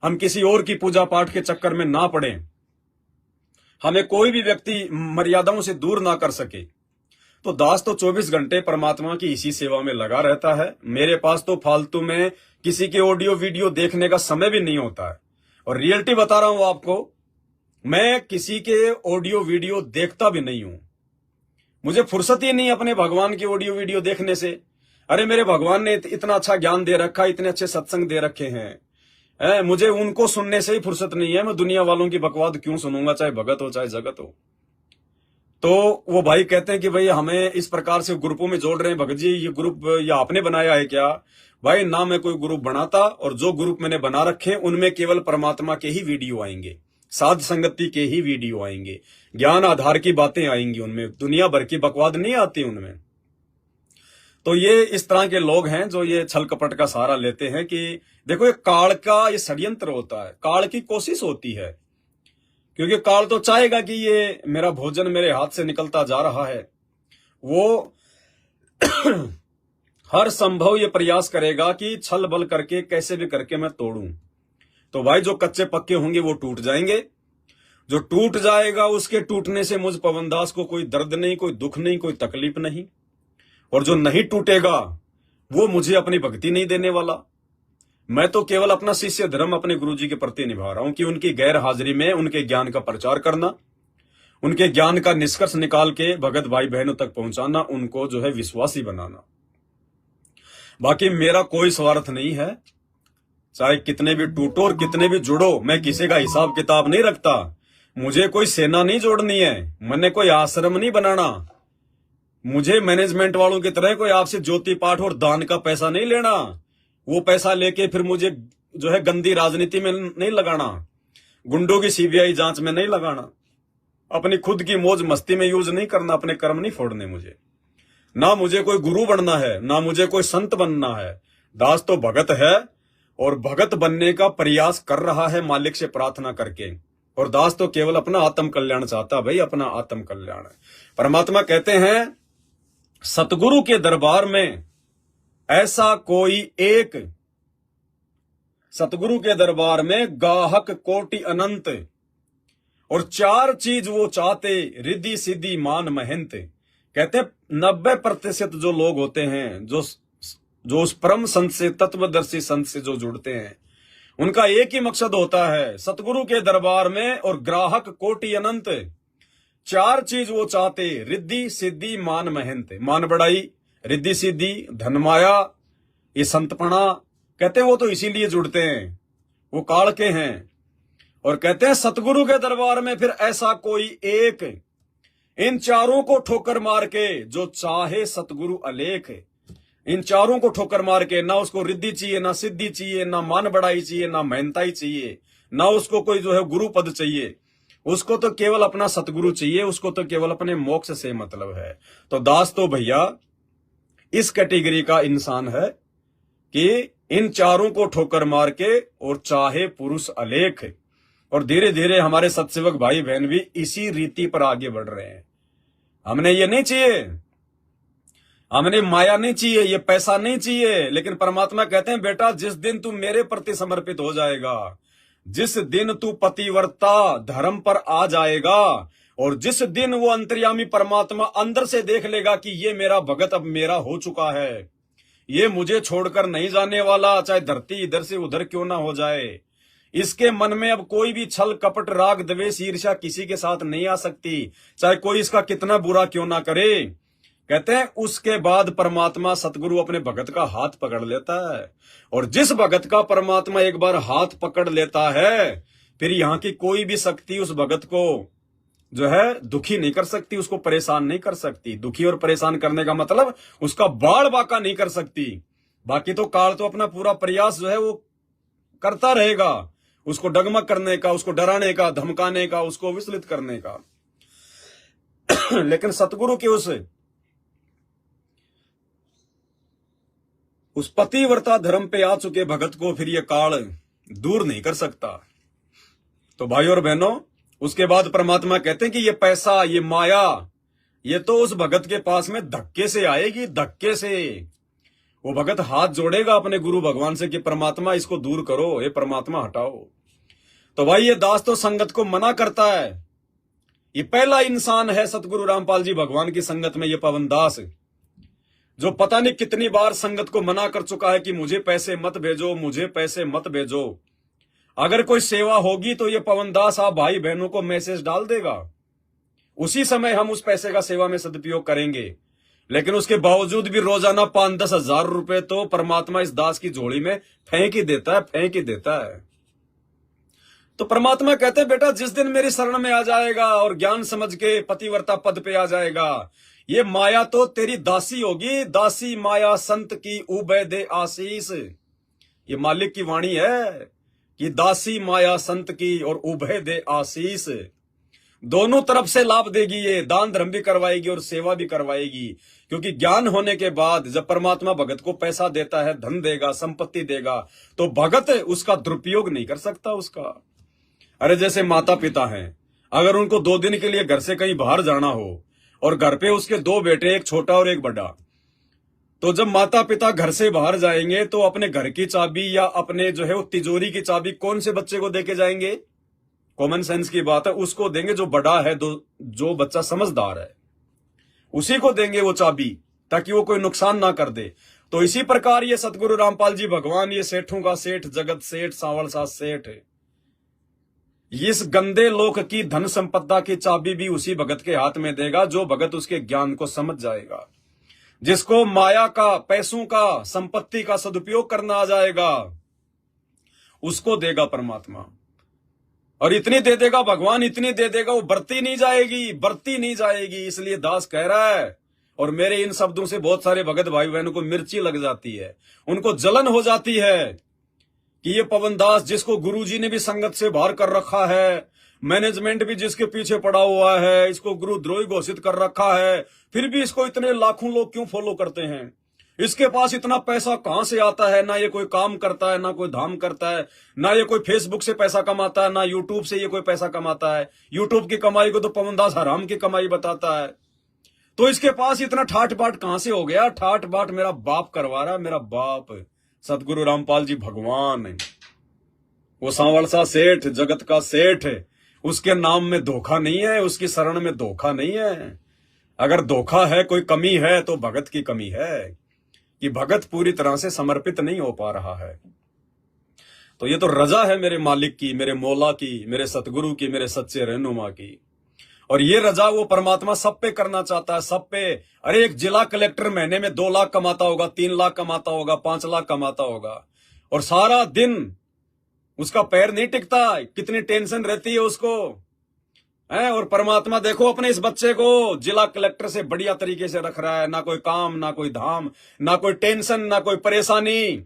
हम किसी और की पूजा पाठ के चक्कर में ना पड़े, हमें कोई भी व्यक्ति मर्यादाओं से दूर ना कर सके। तो दास तो 24 घंटे परमात्मा की इसी सेवा में लगा रहता है। मेरे पास तो फालतू में किसी के ऑडियो वीडियो देखने का समय भी नहीं होता है, और रियलिटी बता रहा हूं आपको, मैं किसी के ऑडियो वीडियो देखता भी नहीं हूं। मुझे फुर्सत ही नहीं अपने भगवान की ऑडियो वीडियो देखने से। अरे मेरे भगवान ने इतना अच्छा ज्ञान दे रखा, इतने अच्छे सत्संग दे रखे हैं, मुझे उनको सुनने से ही फुर्सत नहीं है। मैं दुनिया वालों की बकवाद क्यों सुनूंगा, चाहे भगत हो चाहे जगत हो। तो वो भाई कहते हैं कि भाई हमें इस प्रकार से ग्रुपों में जोड़ रहे हैं। भगत जी ये ग्रुप या आपने बनाया है क्या? भाई ना मैं कोई ग्रुप बनाता, और जो ग्रुप मैंने बना रखे उनमें केवल परमात्मा के ही वीडियो आएंगे, साध संगति के ही वीडियो आएंगे, ज्ञान आधार की बातें आएंगी, उनमें दुनिया भर की बकवाद नहीं आती उनमें। तो ये इस तरह के लोग हैं जो ये छल कपट का सहारा लेते हैं कि देखो ये काल का ये षड्यंत्र होता है, काल की कोशिश होती है, क्योंकि काल तो चाहेगा कि ये मेरा भोजन मेरे हाथ से निकलता जा रहा है। वो हर संभव ये प्रयास करेगा कि छल बल करके कैसे भी करके मैं तोड़ूं। तो भाई जो कच्चे पक्के होंगे वो टूट जाएंगे, जो टूट जाएगा उसके टूटने से मुझ पवन दास को कोई दर्द नहीं, कोई दुख नहीं, कोई तकलीफ नहीं, और जो नहीं टूटेगा वो मुझे अपनी भक्ति नहीं देने वाला। मैं तो केवल अपना शिष्य धर्म अपने गुरुजी के प्रति निभा रहा हूं कि उनकी गैर हाजिरी में उनके ज्ञान का प्रचार करना, उनके ज्ञान का निष्कर्ष निकाल के भगत भाई बहनों तक पहुंचाना, उनको जो है विश्वासी बनाना। बाकी मेरा कोई स्वार्थ नहीं है, चाहे कितने भी टूटो और कितने भी जुड़ो, मैं किसी का हिसाब किताब नहीं रखता। मुझे कोई सेना नहीं जोड़नी है, मैंने कोई आश्रम नहीं बनाना, मुझे मैनेजमेंट वालों की तरह कोई आपसे ज्योति पाठ और दान का पैसा नहीं लेना। वो पैसा लेके फिर मुझे जो है गंदी राजनीति में नहीं लगाना, गुंडों की सीबीआई जांच में नहीं लगाना, अपनी खुद की मौज मस्ती में यूज नहीं करना, अपने कर्म नहीं फोड़ने मुझे। ना मुझे कोई गुरु बनना है, ना मुझे कोई संत बनना है। दास तो भगत है और भगत बनने का प्रयास कर रहा है मालिक से प्रार्थना करके। और दास तो केवल अपना आत्म कल्याण चाहता, भाई अपना आत्म कल्याण। परमात्मा कहते हैं सतगुरु के दरबार में ऐसा कोई एक, सतगुरु के दरबार में गाहक कोटि अनंत, और 4 चीज वो चाहते, रिद्धि सिद्धि मान महंत। कहते 90% जो लोग होते हैं, जो उस परम संत से, तत्वदर्शी संत से जो जुड़ते हैं, उनका एक ही मकसद होता है सतगुरु के दरबार में और ग्राहक कोटि अनंत। 4 चीज वो चाहते, रिद्धि सिद्धि मान महंत। मान बढ़ाई, रिद्धि सिद्धि, धन माया, ये संतपणा। कहते हैं वो तो इसीलिए जुड़ते हैं, वो काल के हैं। और कहते हैं सतगुरु के दरबार में फिर ऐसा कोई एक, इन 4 को ठोकर मार के जो चाहे सतगुरु अलेख। इन 4 को ठोकर मार के, ना उसको रिद्धि चाहिए, ना सिद्धि चाहिए, ना मान बढ़ाई चाहिए, ना महंताई चाहिए, ना उसको कोई जो है गुरु पद चाहिए। उसको तो केवल अपना सतगुरु चाहिए, उसको तो केवल अपने मोक्ष से मतलब है। तो दास तो भैया इस कैटेगरी का इंसान है कि इन 4 को ठोकर मार के और चाहे पुरुष अलेख। और धीरे धीरे हमारे सत्सेवक भाई बहन भी इसी रीति पर आगे बढ़ रहे हैं। हमने ये नहीं चाहिए, हमने माया नहीं चाहिए, ये पैसा नहीं चाहिए, लेकिन परमात्मा कहते हैं बेटा जिस दिन तू मेरे प्रति समर्पित हो जाएगा, जिस दिन तू पतिव्रता धर्म पर आ जाएगा, और जिस दिन वो अंतर्यामी परमात्मा अंदर से देख लेगा कि ये मेरा भगत अब मेरा हो चुका है, ये मुझे छोड़कर नहीं जाने वाला, चाहे धरती इधर से उधर क्यों ना हो जाए, इसके मन में अब कोई भी छल कपट राग द्वेष ईर्ष्या किसी के साथ नहीं आ सकती, चाहे कोई इसका कितना बुरा क्यों ना करे। कहते हैं उसके बाद परमात्मा सतगुरु अपने भगत का हाथ पकड़ लेता है। और जिस भगत का परमात्मा एक बार हाथ पकड़ लेता है, फिर यहाँ की कोई भी शक्ति उस भगत को जो है दुखी नहीं कर सकती, उसको परेशान नहीं कर सकती। दुखी और परेशान करने का मतलब उसका बाढ़ बाका नहीं कर सकती। बाकी तो काल तो अपना पूरा प्रयास जो है वो करता रहेगा, उसको डगमग करने का, उसको डराने का, धमकाने का, उसको विचलित करने का। लेकिन सतगुरु के उस पतिव्रता धर्म पे आ चुके भगत को फिर ये काल दूर नहीं कर सकता। तो भाई और बहनों, उसके बाद परमात्मा कहते हैं कि ये पैसा, ये माया, ये तो उस भगत के पास में धक्के से आएगी, धक्के से। वो भगत हाथ जोड़ेगा अपने गुरु भगवान से कि परमात्मा इसको दूर करो, ये परमात्मा हटाओ। तो भाई ये दास तो संगत को मना करता है। ये पहला इंसान है सतगुरु रामपाल जी भगवान की संगत में, ये पवन दास, जो पता नहीं कितनी बार संगत को मना कर चुका है कि मुझे पैसे मत भेजो, मुझे पैसे मत भेजो। अगर कोई सेवा होगी तो ये पवन दास आप भाई बहनों को मैसेज डाल देगा, उसी समय हम उस पैसे का सेवा में सदुपयोग करेंगे। लेकिन उसके बावजूद भी रोजाना 5-10 हजार रुपए तो परमात्मा इस दास की झोली में फेंक ही देता है, फेंक ही देता है। तो परमात्मा कहते हैं बेटा जिस दिन मेरी शरण में आ जाएगा और ज्ञान समझ के पतिव्रता पद पे आ जाएगा, ये माया तो तेरी दासी होगी, दासी माया संत की उबे दे आशीष। ये मालिक की वाणी है कि दासी माया संत की और उबे दे आशीष। दोनों तरफ से लाभ देगी, ये दान धर्म भी करवाएगी और सेवा भी करवाएगी। क्योंकि ज्ञान होने के बाद जब परमात्मा भगत को पैसा देता है, धन देगा, संपत्ति देगा, तो भगत उसका दुरुपयोग नहीं कर सकता उसका। अरे जैसे माता पिता हैं, अगर उनको 2 दिन के लिए घर से कहीं बाहर जाना हो और घर पे उसके 2 बेटे, एक छोटा और एक बड़ा, तो जब माता पिता घर से बाहर जाएंगे तो अपने घर की चाबी या अपने जो है वो तिजोरी की चाबी कौन से बच्चे को देके जाएंगे? कॉमन सेंस की बात है, उसको देंगे जो बड़ा है, जो बच्चा समझदार है, उसी को देंगे वो चाबी, ताकि वो कोई नुकसान ना कर दे। तो इसी प्रकार ये सतगुरु रामपाल जी भगवान, ये सेठों का सेठ, जगत सेठ, सांवल सा सेठ, इस गंदे लोक की धन संपदा की चाबी भी उसी भगत के हाथ में देगा जो भगत उसके ज्ञान को समझ जाएगा, जिसको माया का, पैसों का, संपत्ति का सदुपयोग करना आ जाएगा, उसको देगा परमात्मा। और इतनी दे देगा भगवान, इतनी दे देगा, वो बरती नहीं जाएगी। इसलिए दास कह रहा है, और मेरे इन शब्दों से बहुत सारे भगत भाई बहनों को मिर्ची लग जाती है, उनको जलन हो जाती है कि ये पवन दास जिसको गुरुजी ने भी संगत से बाहर कर रखा है, मैनेजमेंट भी जिसके पीछे पड़ा हुआ है, इसको गुरुद्रोही घोषित कर रखा है, फिर भी इसको इतने लाखों लोग क्यों फॉलो करते हैं? इसके पास इतना पैसा कहां से आता है? ना ये कोई काम करता है, ना कोई धाम करता है, ना ये कोई फेसबुक से पैसा कमाता है, ना यूट्यूब से ये कोई पैसा कमाता है। यूट्यूब की कमाई को तो पवन दास हराम की कमाई बताता है। तो इसके पास इतना ठाट बाट कहां से हो गया? ठाट बाट मेरा बाप करवा रहा, मेरा बाप सतगुरु रामपाल जी भगवान, वो सांवरसा सेठ, जगत का सेठ, उसके नाम में धोखा नहीं है, उसकी शरण में धोखा नहीं है। अगर धोखा है, कोई कमी है, तो भगत की कमी है कि भगत पूरी तरह से समर्पित नहीं हो पा रहा है। तो ये तो रजा है मेरे मालिक की, मेरे मौला की, मेरे सतगुरु की, मेरे सच्चे रहनुमा की। और ये रजा वो परमात्मा सब पे करना चाहता है, सब पे। अरे एक जिला कलेक्टर महीने में 2 लाख कमाता होगा, 3 लाख कमाता होगा, 5 लाख कमाता होगा, और सारा दिन उसका पैर नहीं टिकता, कितनी टेंशन रहती है उसको है। और परमात्मा देखो अपने इस बच्चे को जिला कलेक्टर से बढ़िया तरीके से रख रहा है, ना कोई काम, ना कोई धाम, ना कोई टेंशन, ना कोई परेशानी।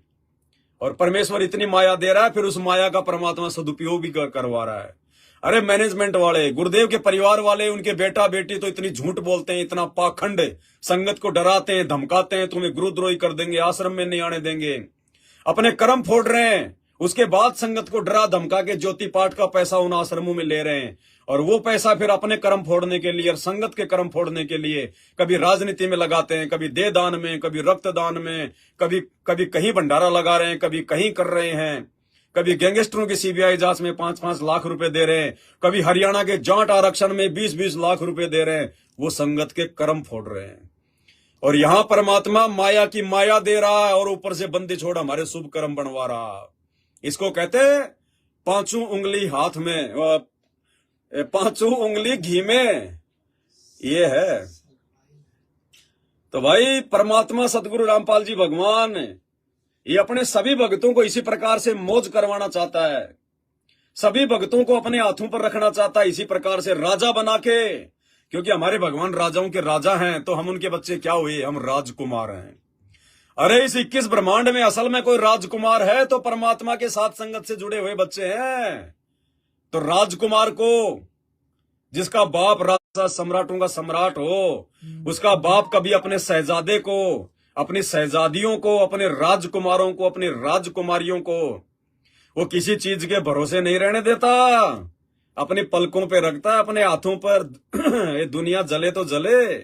और परमेश्वर इतनी माया दे रहा है, फिर उस माया का परमात्मा सदुपयोग भी करवा रहा है। अरे मैनेजमेंट वाले, गुरुदेव के परिवार वाले, उनके बेटा बेटी तो इतनी झूठ बोलते हैं, इतना पाखंड, संगत को डराते हैं, धमकाते हैं, तुम्हें गुरुद्रोही कर देंगे, आश्रम में नहीं आने देंगे, अपने कर्म फोड़ रहे हैं। उसके बाद संगत को डरा धमका के ज्योति पाठ का पैसा उन आश्रमों में ले रहे हैं, और वो पैसा फिर अपने कर्म फोड़ने के लिए और संगत के कर्म फोड़ने के लिए कभी राजनीति में लगाते हैं, कभी दे दान में, कभी रक्तदान में, कभी कहीं भंडारा लगा रहे हैं, कभी कहीं कर रहे हैं, कभी गैंगस्टरों की सीबीआई जांच में 5-5 लाख रुपए दे रहे हैं, कभी हरियाणा के जाट आरक्षण में 20-20 लाख रुपए दे रहे हैं। वो संगत के कर्म फोड़ रहे हैं। और यहां परमात्मा माया की माया दे रहा है, और ऊपर से बंदी छोड़ हमारे शुभ कर्म बनवा रहा। इसको कहते हैं 5 उंगली हाथ में, 5 उंगली घी में, ये है। तो भाई परमात्मा सतगुरु रामपाल जी भगवान ये अपने सभी भक्तों को इसी प्रकार से मौज करवाना चाहता है, सभी भक्तों को अपने हाथों पर रखना चाहता है, इसी प्रकार से राजा बना के। क्योंकि हमारे भगवान राजाओं के राजा हैं, तो हम उनके बच्चे क्या हुए? हम राजकुमार हैं। अरे इस 21 ब्रह्मांड में असल में कोई राजकुमार है तो परमात्मा के साथ संगत से जुड़े हुए बच्चे हैं। तो राजकुमार को, जिसका बाप राजा सम्राटों का सम्राट हो, उसका बाप कभी अपने शहजादे को, अपनी शहजादियों को, अपने राजकुमारों को, अपनी राजकुमारियों को वो किसी चीज के भरोसे नहीं रहने देता, अपनी पलकों पे रखता है, अपने हाथों पर। ये दुनिया जले तो जले,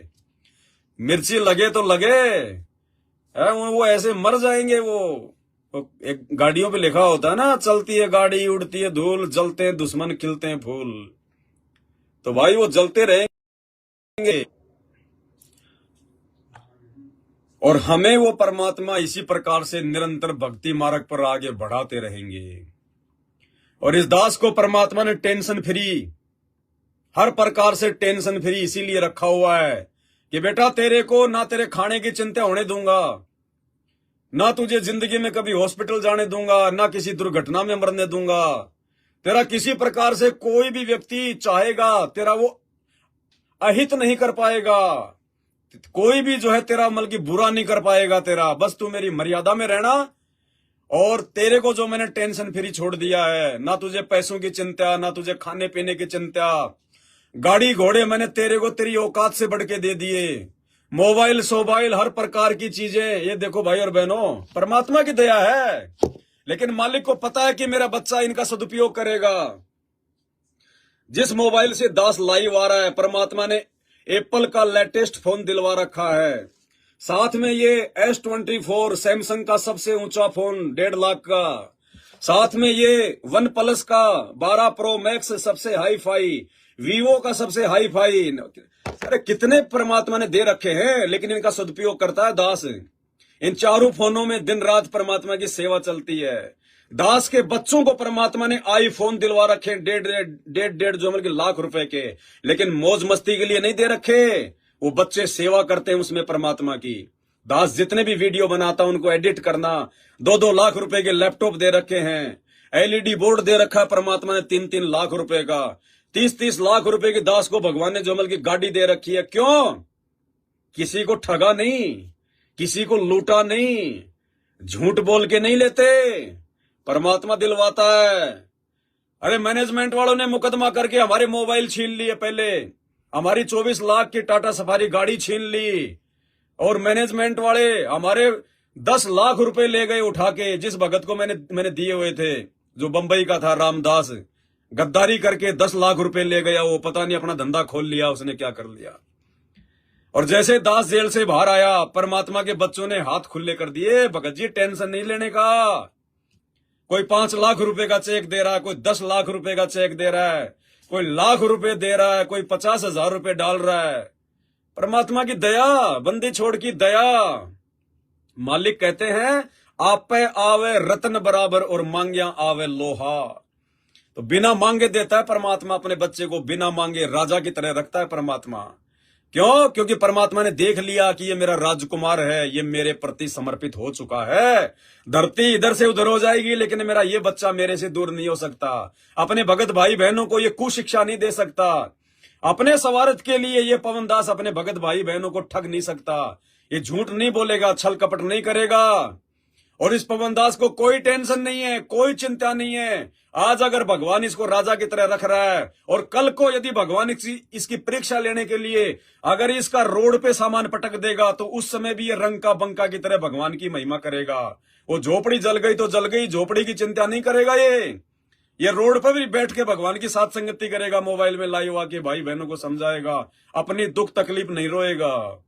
मिर्ची लगे तो लगे, वो ऐसे मर जाएंगे। वो एक गाड़ियों पे लिखा होता है ना, चलती है गाड़ी, उड़ती है धूल, जलते हैं दुश्मन, खिलते हैं फूल। तो भाई वो जलते रहेंगे, और हमें वो परमात्मा इसी प्रकार से निरंतर भक्ति मार्ग पर आगे बढ़ाते रहेंगे। और इस दास को परमात्मा ने टेंशन फ्री, हर प्रकार से टेंशन फ्री इसीलिए रखा हुआ है कि बेटा तेरे को ना तेरे खाने की चिंता होने दूंगा, ना तुझे जिंदगी में कभी हॉस्पिटल जाने दूंगा, ना किसी दुर्घटना में मरने दूंगा। तेरा किसी प्रकार से कोई भी व्यक्ति चाहेगा तेरा वो अहित नहीं कर पाएगा, कोई भी जो है तेरा मतलब की बुरा नहीं कर पाएगा तेरा। बस तू मेरी मर्यादा में रहना, और तेरे को जो मैंने टेंशन फ्री छोड़ दिया है, ना तुझे पैसों की चिंता, ना तुझे खाने पीने की चिंता, गाड़ी घोड़े मैंने तेरे को तेरी औकात से बढ़ के दे दिए, मोबाइल सोबाइल हर प्रकार की चीजें। ये देखो भाई और बहनों, परमात्मा की दया है, लेकिन मालिक को पता है कि मेरा बच्चा इनका सदुपयोग करेगा। जिस मोबाइल से दास लाइव आ रहा है, परमात्मा ने एप्पल का लेटेस्ट फोन दिलवा रखा है, साथ में ये S24 सैमसंग का सबसे ऊंचा फोन 1.5 लाख का, साथ में ये वन प्लस का 12 प्रो मैक्स सबसे हाई फाई, वीवो का सबसे हाई फाई। अरे कितने परमात्मा ने दे रखे हैं, लेकिन इनका सदुपयोग करता है दास। इन चारों फोनों में दिन रात परमात्मा की सेवा चलती है। दास के बच्चों को परमात्मा ने आईफोन दिलवा रखे, डेढ़ जो मतलब लाख रुपए के, लेकिन मौज मस्ती के लिए नहीं दे रखे। वो बच्चे सेवा करते हैं उसमें परमात्मा की। दास जितने भी वीडियो बनाता उनको एडिट करना, 2-2 लाख रुपए के लैपटॉप दे रखे हैं, एलईडी बोर्ड दे रखा है परमात्मा ने 3-3 लाख रुपए का, 30-30 लाख रुपए की दास को भगवान ने जमल की गाड़ी दे रखी है। क्यों? किसी को ठगा नहीं, किसी को लूटा नहीं, झूठ बोल के नहीं लेते, परमात्मा दिलवाता है। अरे मैनेजमेंट वालों ने मुकदमा करके हमारे मोबाइल छीन लिए, पहले हमारी 24 लाख की टाटा सफारी गाड़ी छीन ली, और मैनेजमेंट वाले हमारे 10 लाख रुपए ले गए उठा के, जिस भगत को मैंने दिए हुए थे, जो बंबई का था रामदास, गद्दारी करके 10 लाख रुपए ले गया। वो पता नहीं अपना धंधा खोल लिया उसने, क्या कर लिया। और जैसे दास जेल से बाहर आया, परमात्मा के बच्चों ने हाथ खुले कर दिए, भगत जी टेंशन नहीं लेने का। कोई 5 लाख रुपए का चेक दे रहा है, कोई 10 लाख रुपए का चेक दे रहा है, कोई लाख रुपए दे रहा है, कोई 50,000 रुपए डाल रहा है। परमात्मा की दया, बंदी छोड़ की दया। मालिक कहते हैं आप पे आवे रत्न बराबर और मांगिया आवे लोहा। तो बिना मांगे देता है परमात्मा अपने बच्चे को, बिना मांगे राजा की तरह रखता है परमात्मा। क्यों? क्योंकि परमात्मा ने देख लिया कि ये मेरा राजकुमार है, ये मेरे प्रति समर्पित हो चुका है। धरती इधर से उधर हो जाएगी, लेकिन मेरा ये बच्चा मेरे से दूर नहीं हो सकता। अपने भगत भाई बहनों को ये कुशिक्षा नहीं दे सकता। अपने स्वार्थ के लिए ये पवन दास अपने भगत भाई बहनों को ठग नहीं सकता। ये झूठ नहीं बोलेगा, छल कपट नहीं करेगा। और इस पवन दास को कोई टेंशन नहीं है, कोई चिंता नहीं है। आज अगर भगवान इसको राजा की तरह रख रहा है, और कल को यदि भगवान इसकी परीक्षा लेने के लिए अगर इसका रोड पे सामान पटक देगा, तो उस समय भी ये रंका बंका की तरह भगवान की महिमा करेगा। वो झोपड़ी जल गई तो जल गई, झोपड़ी की चिंता नहीं करेगा। ये रोड पर भी बैठ के भगवान की साथ संगति करेगा, मोबाइल में लाइव आके भाई बहनों को समझाएगा, अपनी दुख तकलीफ नहीं रोएगा।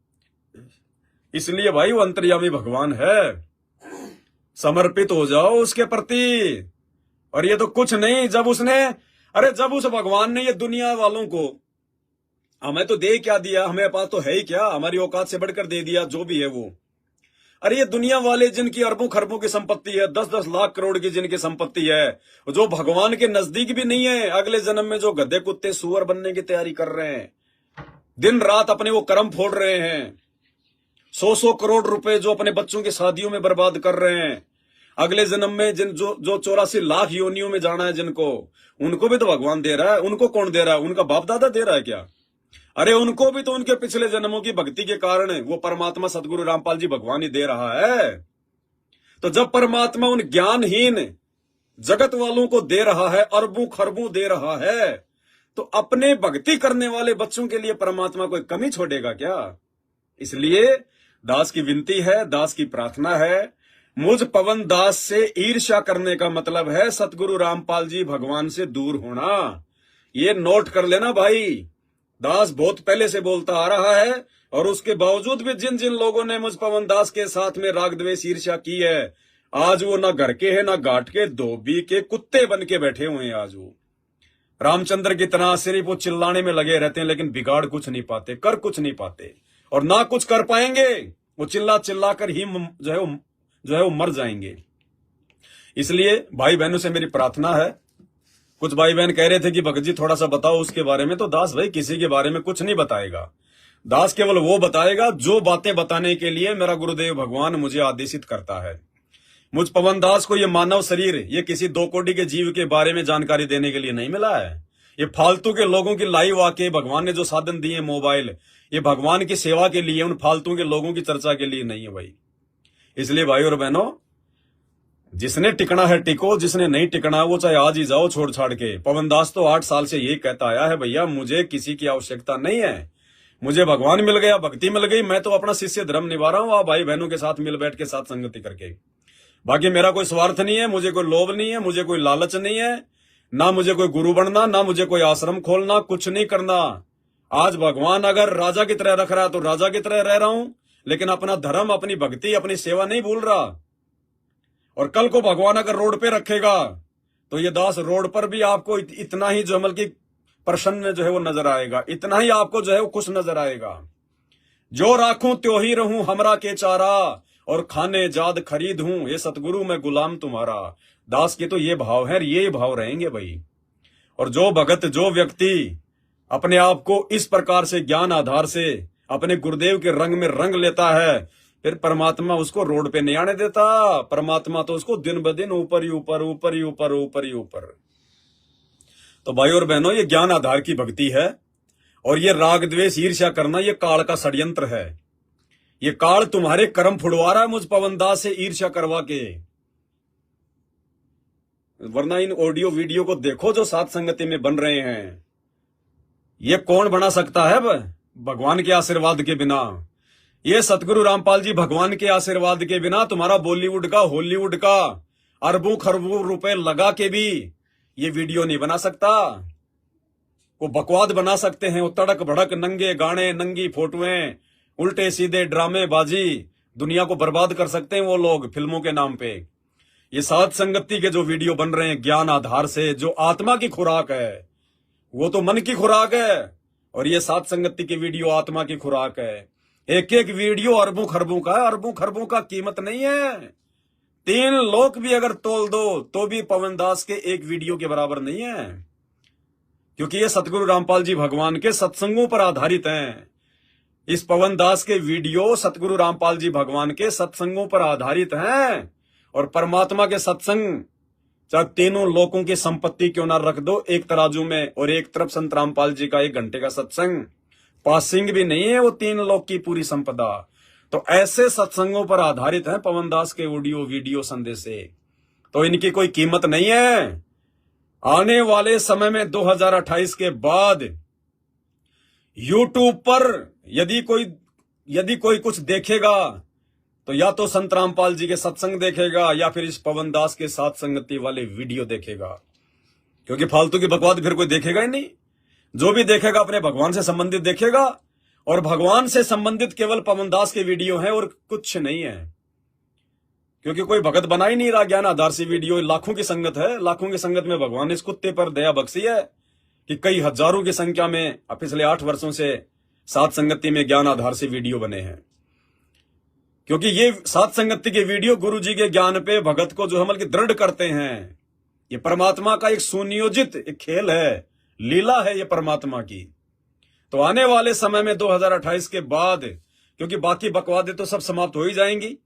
इसलिए भाई वो अंतर्यामी भगवान है, समर्पित हो जाओ उसके प्रति। और ये तो कुछ नहीं, जब उस भगवान ने ये दुनिया वालों को, हमें तो दे क्या दिया, हमें पास तो है ही क्या, हमारी औकात से बढ़कर दे दिया जो भी है वो। अरे ये दुनिया वाले जिनकी अरबों खरबों की संपत्ति है, 10-10 लाख करोड़ की जिनकी संपत्ति है, जो भगवान के नजदीक भी नहीं है, अगले जन्म में जो गधे कुत्ते सुअर बनने की तैयारी कर रहे हैं, दिन रात अपने वो कर्म फोड़ रहे हैं, 100-100 करोड़ रुपए जो अपने बच्चों की शादियों में बर्बाद कर रहे हैं, अगले जन्म में जो 84 लाख योनियों में जाना है जिनको, उनको भी तो भगवान दे रहा है। उनको कौन दे रहा है? उनका बाप दादा दे रहा है क्या? अरे उनको भी तो उनके पिछले जन्मों की भक्ति के कारण वो परमात्मा सदगुरु रामपाल जी भगवान ही दे रहा है। तो जब परमात्मा उन ज्ञानहीन जगत वालों को दे रहा है, अरबों खरबों दे रहा है, तो अपने भक्ति करने वाले बच्चों के लिए परमात्मा कोई कमी छोड़ेगा क्या? इसलिए दास की विनती है, दास की प्रार्थना है, मुझ पवन दास से ईर्ष्या करने का मतलब है सतगुरु रामपाल जी भगवान से दूर होना। ये नोट कर लेना भाई। दास बहुत पहले से बोलता आ रहा है, और उसके बावजूद भी जिन जिन लोगों ने मुझ पवन दास के साथ में राग द्वेष ईर्ष्या की है, आज वो ना घर के है ना घाट के, धोबी के कुत्ते बन के बैठे हुए हैं। आज वो रामचंद्र की तरह सिर्फ वो चिल्लाने में लगे रहते हैं, लेकिन बिगाड़ कुछ नहीं पाते, कर कुछ नहीं पाते, और ना कुछ कर पाएंगे। वो चिल्ला चिल्ला कर ही जो है वो मर जाएंगे। इसलिए भाई बहनों से मेरी प्रार्थना है। कुछ भाई बहन कह रहे थे कि भगत जी थोड़ा सा बताओ उसके बारे में, तो दास भाई किसी के बारे में कुछ नहीं बताएगा। दास केवल वो बताएगा जो बातें बताने के लिए मेरा गुरुदेव भगवान मुझे आदेशित करता है। मुझ पवन दास को ये मानव शरीर, ये किसी 2 कोटि के जीव के बारे में जानकारी देने के लिए नहीं मिला है। ये फालतू के लोगों की लाइव आके भगवान ने जो साधन दिए मोबाइल, ये भगवान की सेवा के लिए, उन फालतू के लोगों की चर्चा के लिए नहीं है भाई। इसलिए भाई और बहनों, जिसने टिकना है टिको, जिसने नहीं टिकना वो चाहे आज ही जाओ छोड़ छाड़ के। पवन दास तो 8 साल से यही कहता आया है, भैया मुझे किसी की आवश्यकता नहीं है, मुझे भगवान मिल गया, भक्ति मिल गई, मैं तो अपना शिष्य धर्म निभा रहा हूं, आप भाई बहनों के साथ मिल बैठ के साथ संगति करके। बाकी मेरा कोई स्वार्थ नहीं है, मुझे कोई लोभ नहीं है, मुझे कोई लालच नहीं है, ना मुझे कोई गुरु बनना, ना मुझे कोई आश्रम खोलना, कुछ नहीं करना। आज भगवान अगर राजा की तरह रख रहा है तो राजा की तरह रह रहा हूं, लेकिन अपना धर्म, अपनी भक्ति, अपनी सेवा नहीं भूल रहा। और कल को भगवान अगर रोड पे रखेगा तो ये दास रोड पर भी आपको इतना ही जो अमल की प्रसन्न जो है वो नजर आएगा, इतना ही आपको जो है वो खुश नजर आएगा। जो राखूं त्यो ही रहूं हमरा के चारा, और खाने जाद खरीद हूं, ये सतगुरु मैं गुलाम तुम्हारा। दास के तो ये भाव है, ये भाव रहेंगे भाई। और जो भगत, जो व्यक्ति अपने आप को इस प्रकार से ज्ञान आधार से अपने गुरुदेव के रंग में रंग लेता है, फिर परमात्मा उसको रोड पे नहीं आने देता। परमात्मा तो उसको दिन ब दिन ऊपर ही ऊपर, ऊपर ही ऊपर, ऊपर ही ऊपर। तो भाई और बहनों, ये ज्ञान आधार की भक्ति है। और ये राग द्वेष ईर्ष्या करना ये काल का षड्यंत्र है। ये काल तुम्हारे कर्म फुड़वा रहा है मुझ पवनदास से ईर्ष्या करवा के। वरना इन ऑडियो वीडियो को देखो जो साथ संगति में बन रहे हैं, ये कौन बना सकता है भगवान के आशीर्वाद के बिना। ये सतगुरु रामपाल जी भगवान के आशीर्वाद के बिना तुम्हारा बॉलीवुड का, हॉलीवुड का अरबों खरबों रुपए लगा के भी ये वीडियो नहीं बना सकता। वो बकवाद बना सकते हैं, वो तड़क भड़क नंगे गाने, नंगी फोटोएं, उल्टे सीधे ड्रामे बाजी, दुनिया को बर्बाद कर सकते हैं वो लोग फिल्मों के नाम पे। ये साध संगति के जो वीडियो बन रहे हैं ज्ञान आधार से, जो आत्मा की खुराक है, वो तो मन की खुराक है, और ये साध संगति की वीडियो आत्मा की खुराक है। एक एक वीडियो अरबों खरबों का है, अरबों खरबों का कीमत नहीं है। 3 लोक भी अगर तोल दो तो भी पवनदास के एक वीडियो के बराबर नहीं है, क्योंकि ये सतगुरु रामपाल जी भगवान के सत्संगों पर आधारित हैं। इस पवनदास के वीडियो सतगुरु रामपाल जी भगवान के सत्संगों पर आधारित हैं। और परमात्मा के सत्संग, चाहे तीनों लोकों की संपत्ति क्यों ना रख दो एक तराजू में, और एक तरफ संत रामपाल जी का 1 घंटे का सत्संग, पासिंग भी नहीं है वो 3 लोक की पूरी संपदा। तो ऐसे सत्संगों पर आधारित है पवनदास के ऑडियो वीडियो संदेश। तो इनकी कोई कीमत नहीं है। आने वाले समय में 2028 के बाद यूट्यूब पर यदि कोई कुछ देखेगा तो या तो संत रामपाल जी के सत्संग देखेगा या फिर इस पवनदास के साथ संगति वाले वीडियो देखेगा, क्योंकि फालतू की बकवाद फिर कोई देखेगा ही नहीं। जो भी देखेगा अपने भगवान से संबंधित देखेगा, और भगवान से संबंधित केवल पवनदास के वीडियो है और कुछ नहीं है। क्योंकि कोई भगत बना ही नहीं रहा ज्ञान आधार से वीडियो। लाखों की संगत है, लाखों की संगत में भगवान ने इस कुत्ते पर दया बख्शी है कि कई हजारों की संख्या में पिछले 8 वर्षों से साथ संगति में ज्ञान आधार से वीडियो बने हैं। क्योंकि ये साथ संगति के वीडियो गुरु जी के ज्ञान पे भगत को जो है दृढ़ करते हैं। ये परमात्मा का एक सुनियोजित एक खेल है, लीला है ये परमात्मा की। तो आने वाले समय में 2028 के बाद, क्योंकि बाकी बकवादे तो सब समाप्त हो ही जाएंगी,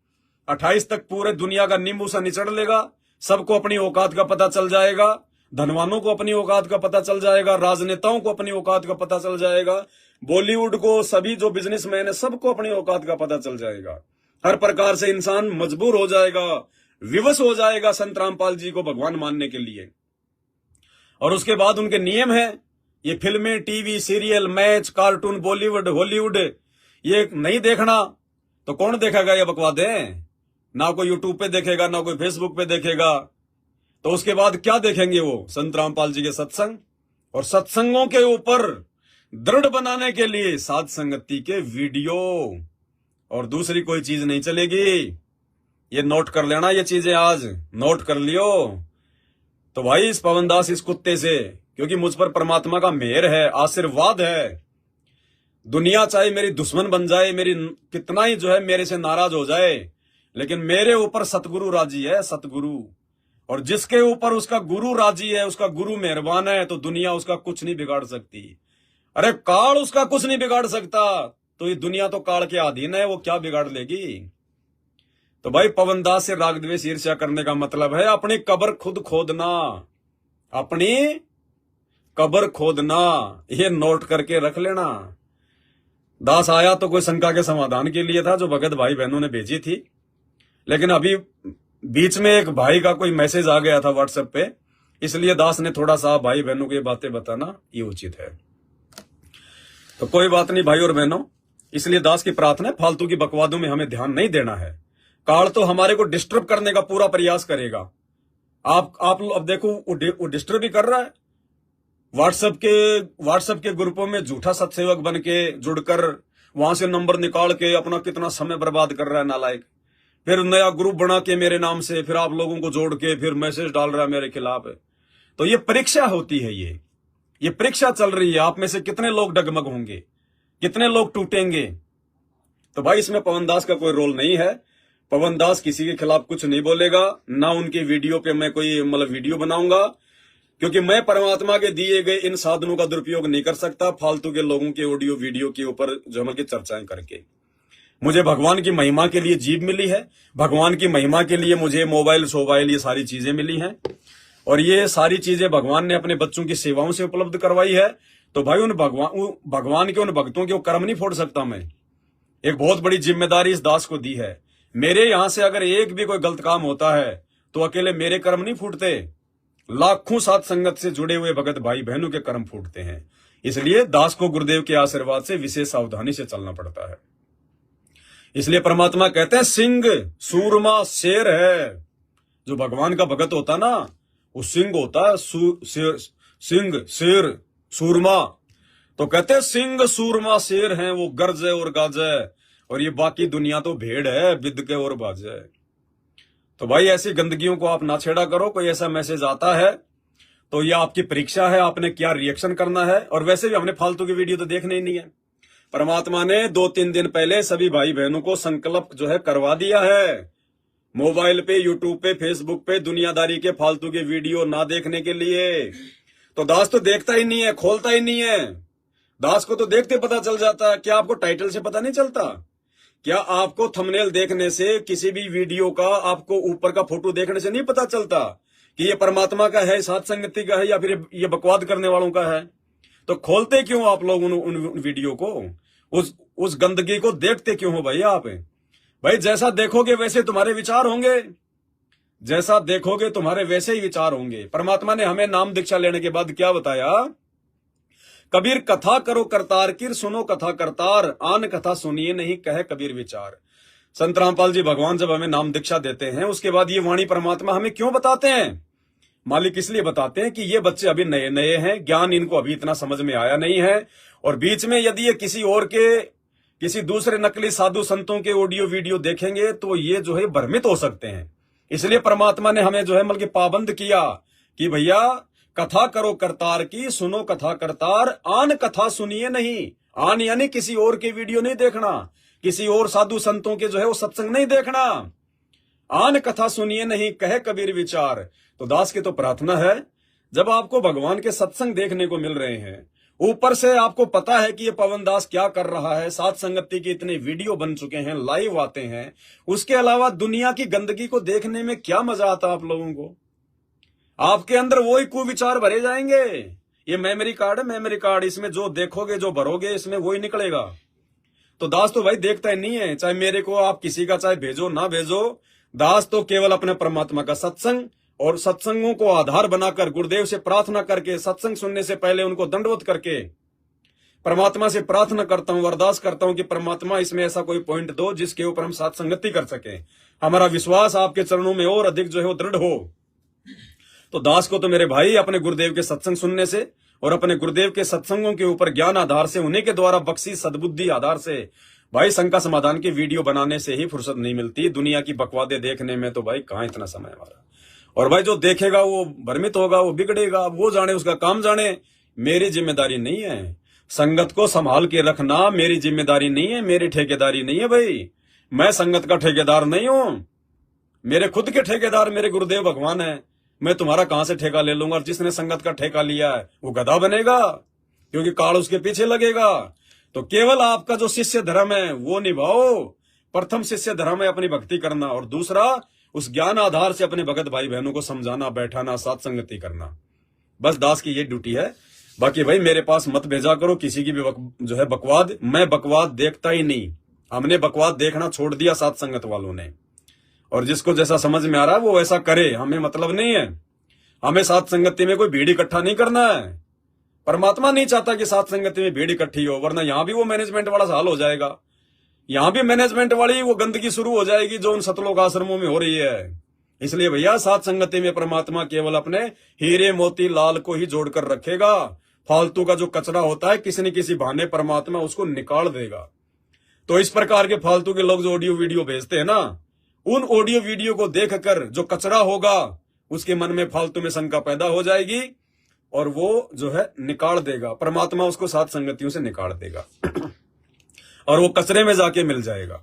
28 तक पूरे दुनिया का नींबू सा निचड़ लेगा, सबको अपनी औकात का पता चल जाएगा, धनवानों को अपनी औकात का पता चल जाएगा, राजनेताओं को अपनी औकात का पता चल जाएगा, बॉलीवुड को, सभी जो बिजनेसमैन है सबको अपनी औकात का पता चल जाएगा। हर प्रकार से इंसान मजबूर हो जाएगा, विवश हो जाएगा संत रामपाल जी को भगवान मानने के लिए। और उसके बाद उनके नियम है, ये फिल्में, TV serial, match, cartoon, Bollywood, Hollywood ये नहीं देखना। तो कौन देखेगा ये बकवादें? ना कोई यूट्यूब पे देखेगा, ना कोई फेसबुक पे देखेगा। तो उसके बाद क्या देखेंगे वो? संत रामपाल जी के सत्संग। और सत्संगों के ऊपर दृढ़ बनाने के लिए साध संगति के वीडियो, और दूसरी कोई चीज नहीं चलेगी। ये नोट कर लेना, ये चीजें आज नोट कर लियो। तो भाई इस पवनदास, इस कुत्ते से, क्योंकि मुझ पर परमात्मा का मेहर है, आशीर्वाद है। दुनिया चाहे मेरी दुश्मन बन जाए, मेरी कितना ही जो है मेरे से नाराज हो जाए, लेकिन मेरे ऊपर सतगुरु राजी है, सतगुरु। और जिसके ऊपर उसका गुरु राजी है, उसका गुरु मेहरबान है, तो दुनिया उसका कुछ नहीं बिगाड़ सकती। अरे काल उसका कुछ नहीं बिगाड़ सकता, तो ये दुनिया तो काल के अधीन है, वो क्या बिगाड़ लेगी। तो भाई पवनदास से राग द्वेष ईर्ष्या करने का मतलब है अपनी कब्र खुद खोदना, अपनी कब्र खोदना। ये नोट करके रख लेना। दास आया तो कोई शंका के समाधान के लिए था जो भगत भाई बहनों ने भेजी थी, लेकिन अभी बीच में एक भाई का कोई मैसेज आ गया था व्हाट्सएप पे, इसलिए दास ने थोड़ा सा भाई बहनों को ये बातें बताना ये उचित है। तो कोई बात नहीं भाई और बहनों, इसलिए दास की प्रार्थना है, फालतू की बकवादों में हमें ध्यान नहीं देना है। काल तो हमारे को डिस्टर्ब करने का पूरा प्रयास करेगा। आप अब देखो वो डिस्टर्ब ही कर रहा है। व्हाट्सएप के ग्रुपों में झूठा सत्सेवक बन के जुड़कर वहां से नंबर निकाल के अपना कितना समय बर्बाद कर रहा है नालायक। फिर नया ग्रुप बना के मेरे नाम से फिर आप लोगों को जोड़ के फिर मैसेज डाल रहा है मेरे खिलाफ। तो ये परीक्षा होती है, ये परीक्षा चल रही है। आप में से कितने लोग डगमग होंगे, कितने लोग टूटेंगे। तो भाई इसमें पवनदास का कोई रोल नहीं है। पवन दास किसी के खिलाफ कुछ नहीं बोलेगा, ना उनकी वीडियो पे मैं कोई वीडियो बनाऊंगा, क्योंकि मैं परमात्मा के दिए गए इन साधनों का दुरुपयोग नहीं कर सकता फालतू के लोगों के ऑडियो वीडियो के ऊपर जो की चर्चाएं करके। मुझे भगवान की महिमा के लिए जीभ मिली है, भगवान की महिमा के लिए मुझे मोबाइल सोबाइल ये सारी चीजें मिली हैं, और ये सारी चीजें भगवान ने अपने बच्चों की सेवाओं से उपलब्ध करवाई है। तो भाई उन भगवान के उन भक्तों के वो कर्म नहीं फोड़ सकता मैं। एक बहुत बड़ी जिम्मेदारी इस दास को दी है। मेरे यहां से अगर एक भी कोई गलत काम होता है तो अकेले मेरे कर्म नहीं फूटते, लाखों साथ संगत से जुड़े हुए भगत भाई बहनों के कर्म फूटते हैं। इसलिए दास को गुरुदेव के आशीर्वाद से विशेष सावधानी से चलना पड़ता है। इसलिए परमात्मा कहते हैं सिंह सूरमा शेर है। जो भगवान का भगत होता ना वो सिंह होता है, सिंह शेर सूरमा। तो कहते हैं सिंह सूरमा शेर हैं, वो गरजे और गाजे, और ये बाकी दुनिया तो भेड़ है बिद के और बाजे। तो भाई ऐसी गंदगियों को आप ना छेड़ा करो। कोई ऐसा मैसेज आता है तो ये आपकी परीक्षा है, आपने क्या रिएक्शन करना है। और वैसे भी हमने फालतू की वीडियो तो देखना ही नहीं है। परमात्मा ने 2-3 दिन पहले सभी भाई बहनों को संकल्प करवा दिया है, मोबाइल पे, यूट्यूब पे, फेसबुक पे दुनियादारी के फालतू के वीडियो ना देखने के लिए। तो दास तो देखता ही नहीं है, खोलता ही नहीं है। दास को तो देखते पता चल जाता है। क्या आपको टाइटल से पता नहीं चलता? क्या आपको थंबनेल देखने से, किसी भी वीडियो का आपको ऊपर का फोटो देखने से नहीं पता चलता कि ये परमात्मा का है, साथ संगति का है, या फिर ये बकवाद करने वालों का है? तो खोलते क्यों आप लोग उन वीडियो को? उस गंदगी को देखते क्यों हो भाई आप? भाई जैसा देखोगे वैसे तुम्हारे विचार होंगे, जैसा देखोगे तुम्हारे वैसे ही विचार होंगे। परमात्मा ने हमें नाम दीक्षा लेने के बाद क्या बताया? कबीर कथा करो करतार की, सुनो कथा करतार, आन कथा सुनिए नहीं कहे कबीर विचार। संत रामपाल जी भगवान जब हमें नाम दीक्षा देते हैं उसके बाद ये वाणी परमात्मा हमें क्यों बताते हैं? मालिक इसलिए बताते हैं कि ये बच्चे अभी नए नए हैं, ज्ञान इनको अभी इतना समझ में आया नहीं है, और बीच में यदि ये किसी दूसरे नकली साधु संतों के ऑडियो वीडियो देखेंगे तो ये भ्रमित हो सकते हैं। इसलिए परमात्मा ने हमें पाबंद किया कि भैया कथा करो करतार की, सुनो कथा करतार, आन कथा सुनिए नहीं। आन यानी किसी और के वीडियो नहीं देखना, किसी और साधु संतों के वो सत्संग नहीं देखना। आन कथा सुनिए नहीं कहे कबीर विचार। तो दास की तो प्रार्थना है, जब आपको भगवान के सत्संग देखने को मिल रहे हैं, ऊपर से आपको पता है कि ये पवन दास क्या कर रहा है, साथ संगति के इतने वीडियो बन चुके हैं, लाइव आते हैं, उसके अलावा दुनिया की गंदगी को देखने में क्या मजा आता आप लोगों को? आपके अंदर वही कुविचार भरे जाएंगे। ये मेमोरी कार्ड है, मेमोरी कार्ड, इसमें जो देखोगे, जो भरोगे, इसमें वही निकलेगा। तो दास तो भाई देखता ही नहीं है, चाहे मेरे को आप किसी का चाहे भेजो ना भेजो। दास तो केवल अपने परमात्मा का सत्संग और सत्संगों को आधार बनाकर गुरुदेव से प्रार्थना करके, सत्संग सुनने से पहले उनको दंडवत करके परमात्मा से प्रार्थना करता हूं, अरदास करता हूं कि परमात्मा इसमें ऐसा कोई पॉइंट दो जिसके ऊपर हम साथ संगति कर सके, हमारा विश्वास आपके चरणों में और अधिक दृढ़ हो। तो दास को तो मेरे भाई अपने गुरुदेव के सत्संग सुनने से और अपने गुरुदेव के सत्संगों के ऊपर ज्ञान आधार से, उन्हीं के द्वारा बख्शी सद्बुद्धि आधार से भाई शंका समाधान की वीडियो बनाने से ही फुर्सत नहीं मिलती। दुनिया की बकवादे देखने में तो भाई कहां इतना समय हमारा। और भाई जो देखेगा वो भ्रमित होगा, वो बिगड़ेगा, वो जाने, उसका काम जाने। मेरी जिम्मेदारी नहीं है। संगत को संभाल के रखना मेरी जिम्मेदारी नहीं है, मेरी ठेकेदारी नहीं है भाई। मैं संगत का ठेकेदार नहीं हूं, मेरे खुद के ठेकेदार मेरे गुरुदेव भगवान है। मैं तुम्हारा कहां से ठेका ले लूंगा? और जिसने संगत का ठेका लिया है वो गधा बनेगा, क्योंकि काल उसके पीछे लगेगा। तो केवल आपका जो शिष्य धर्म है वो निभाओ। प्रथम शिष्य धर्म है अपनी भक्ति करना, और दूसरा उस ज्ञान आधार से अपने भगत भाई बहनों को समझाना, बैठाना, साथ संगति करना। बस दास की ये ड्यूटी है। बाकी भाई मेरे पास मत भेजा करो किसी की भी बकवाद। मैं बकवाद देखता ही नहीं। हमने बकवाद देखना छोड़ दिया साथ संगत वालों ने, और जिसको जैसा समझ में आ रहा है वो वैसा करे, हमें मतलब नहीं है। हमें साथ संगति में कोई भीड़ इकट्ठा नहीं करना है। परमात्मा नहीं चाहता कि साथ संगति में भीड़ इकट्ठी हो, वरना यहां भी वो मैनेजमेंट वाला हाल हो जाएगा। यहां भी मैनेजमेंट वाली वो गंदगी शुरू हो जाएगी जो उन सतलोक आश्रमों में हो रही है। इसलिए भैया साथ संगति में परमात्मा केवल अपने हीरे मोती लाल को ही जोड़कर रखेगा। फालतू का जो कचरा होता है किसी न किसी बहाने परमात्मा उसको निकाल देगा। तो इस प्रकार के फालतू के लोग जो ऑडियो वीडियो भेजते हैं ना, उन ऑडियो वीडियो को देखकर जो कचरा होगा उसके मन में फालतू में शंका पैदा हो जाएगी, और वो निकाल देगा। परमात्मा उसको साथ संगतियों से निकाल देगा और वो कचरे में जाके मिल जाएगा।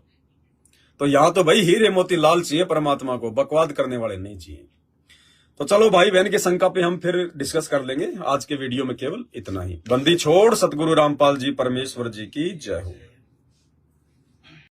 तो यहाँ तो भाई हीरे मोती लाल चाहिए परमात्मा को, बकवाद करने वाले नहीं चाहिए। तो चलो भाई बहन के शंका पे हम फिर डिस्कस कर लेंगे। आज के वीडियो में केवल इतना ही। बंदी छोड़ सतगुरु रामपाल जी परमेश्वर जी की जय हो।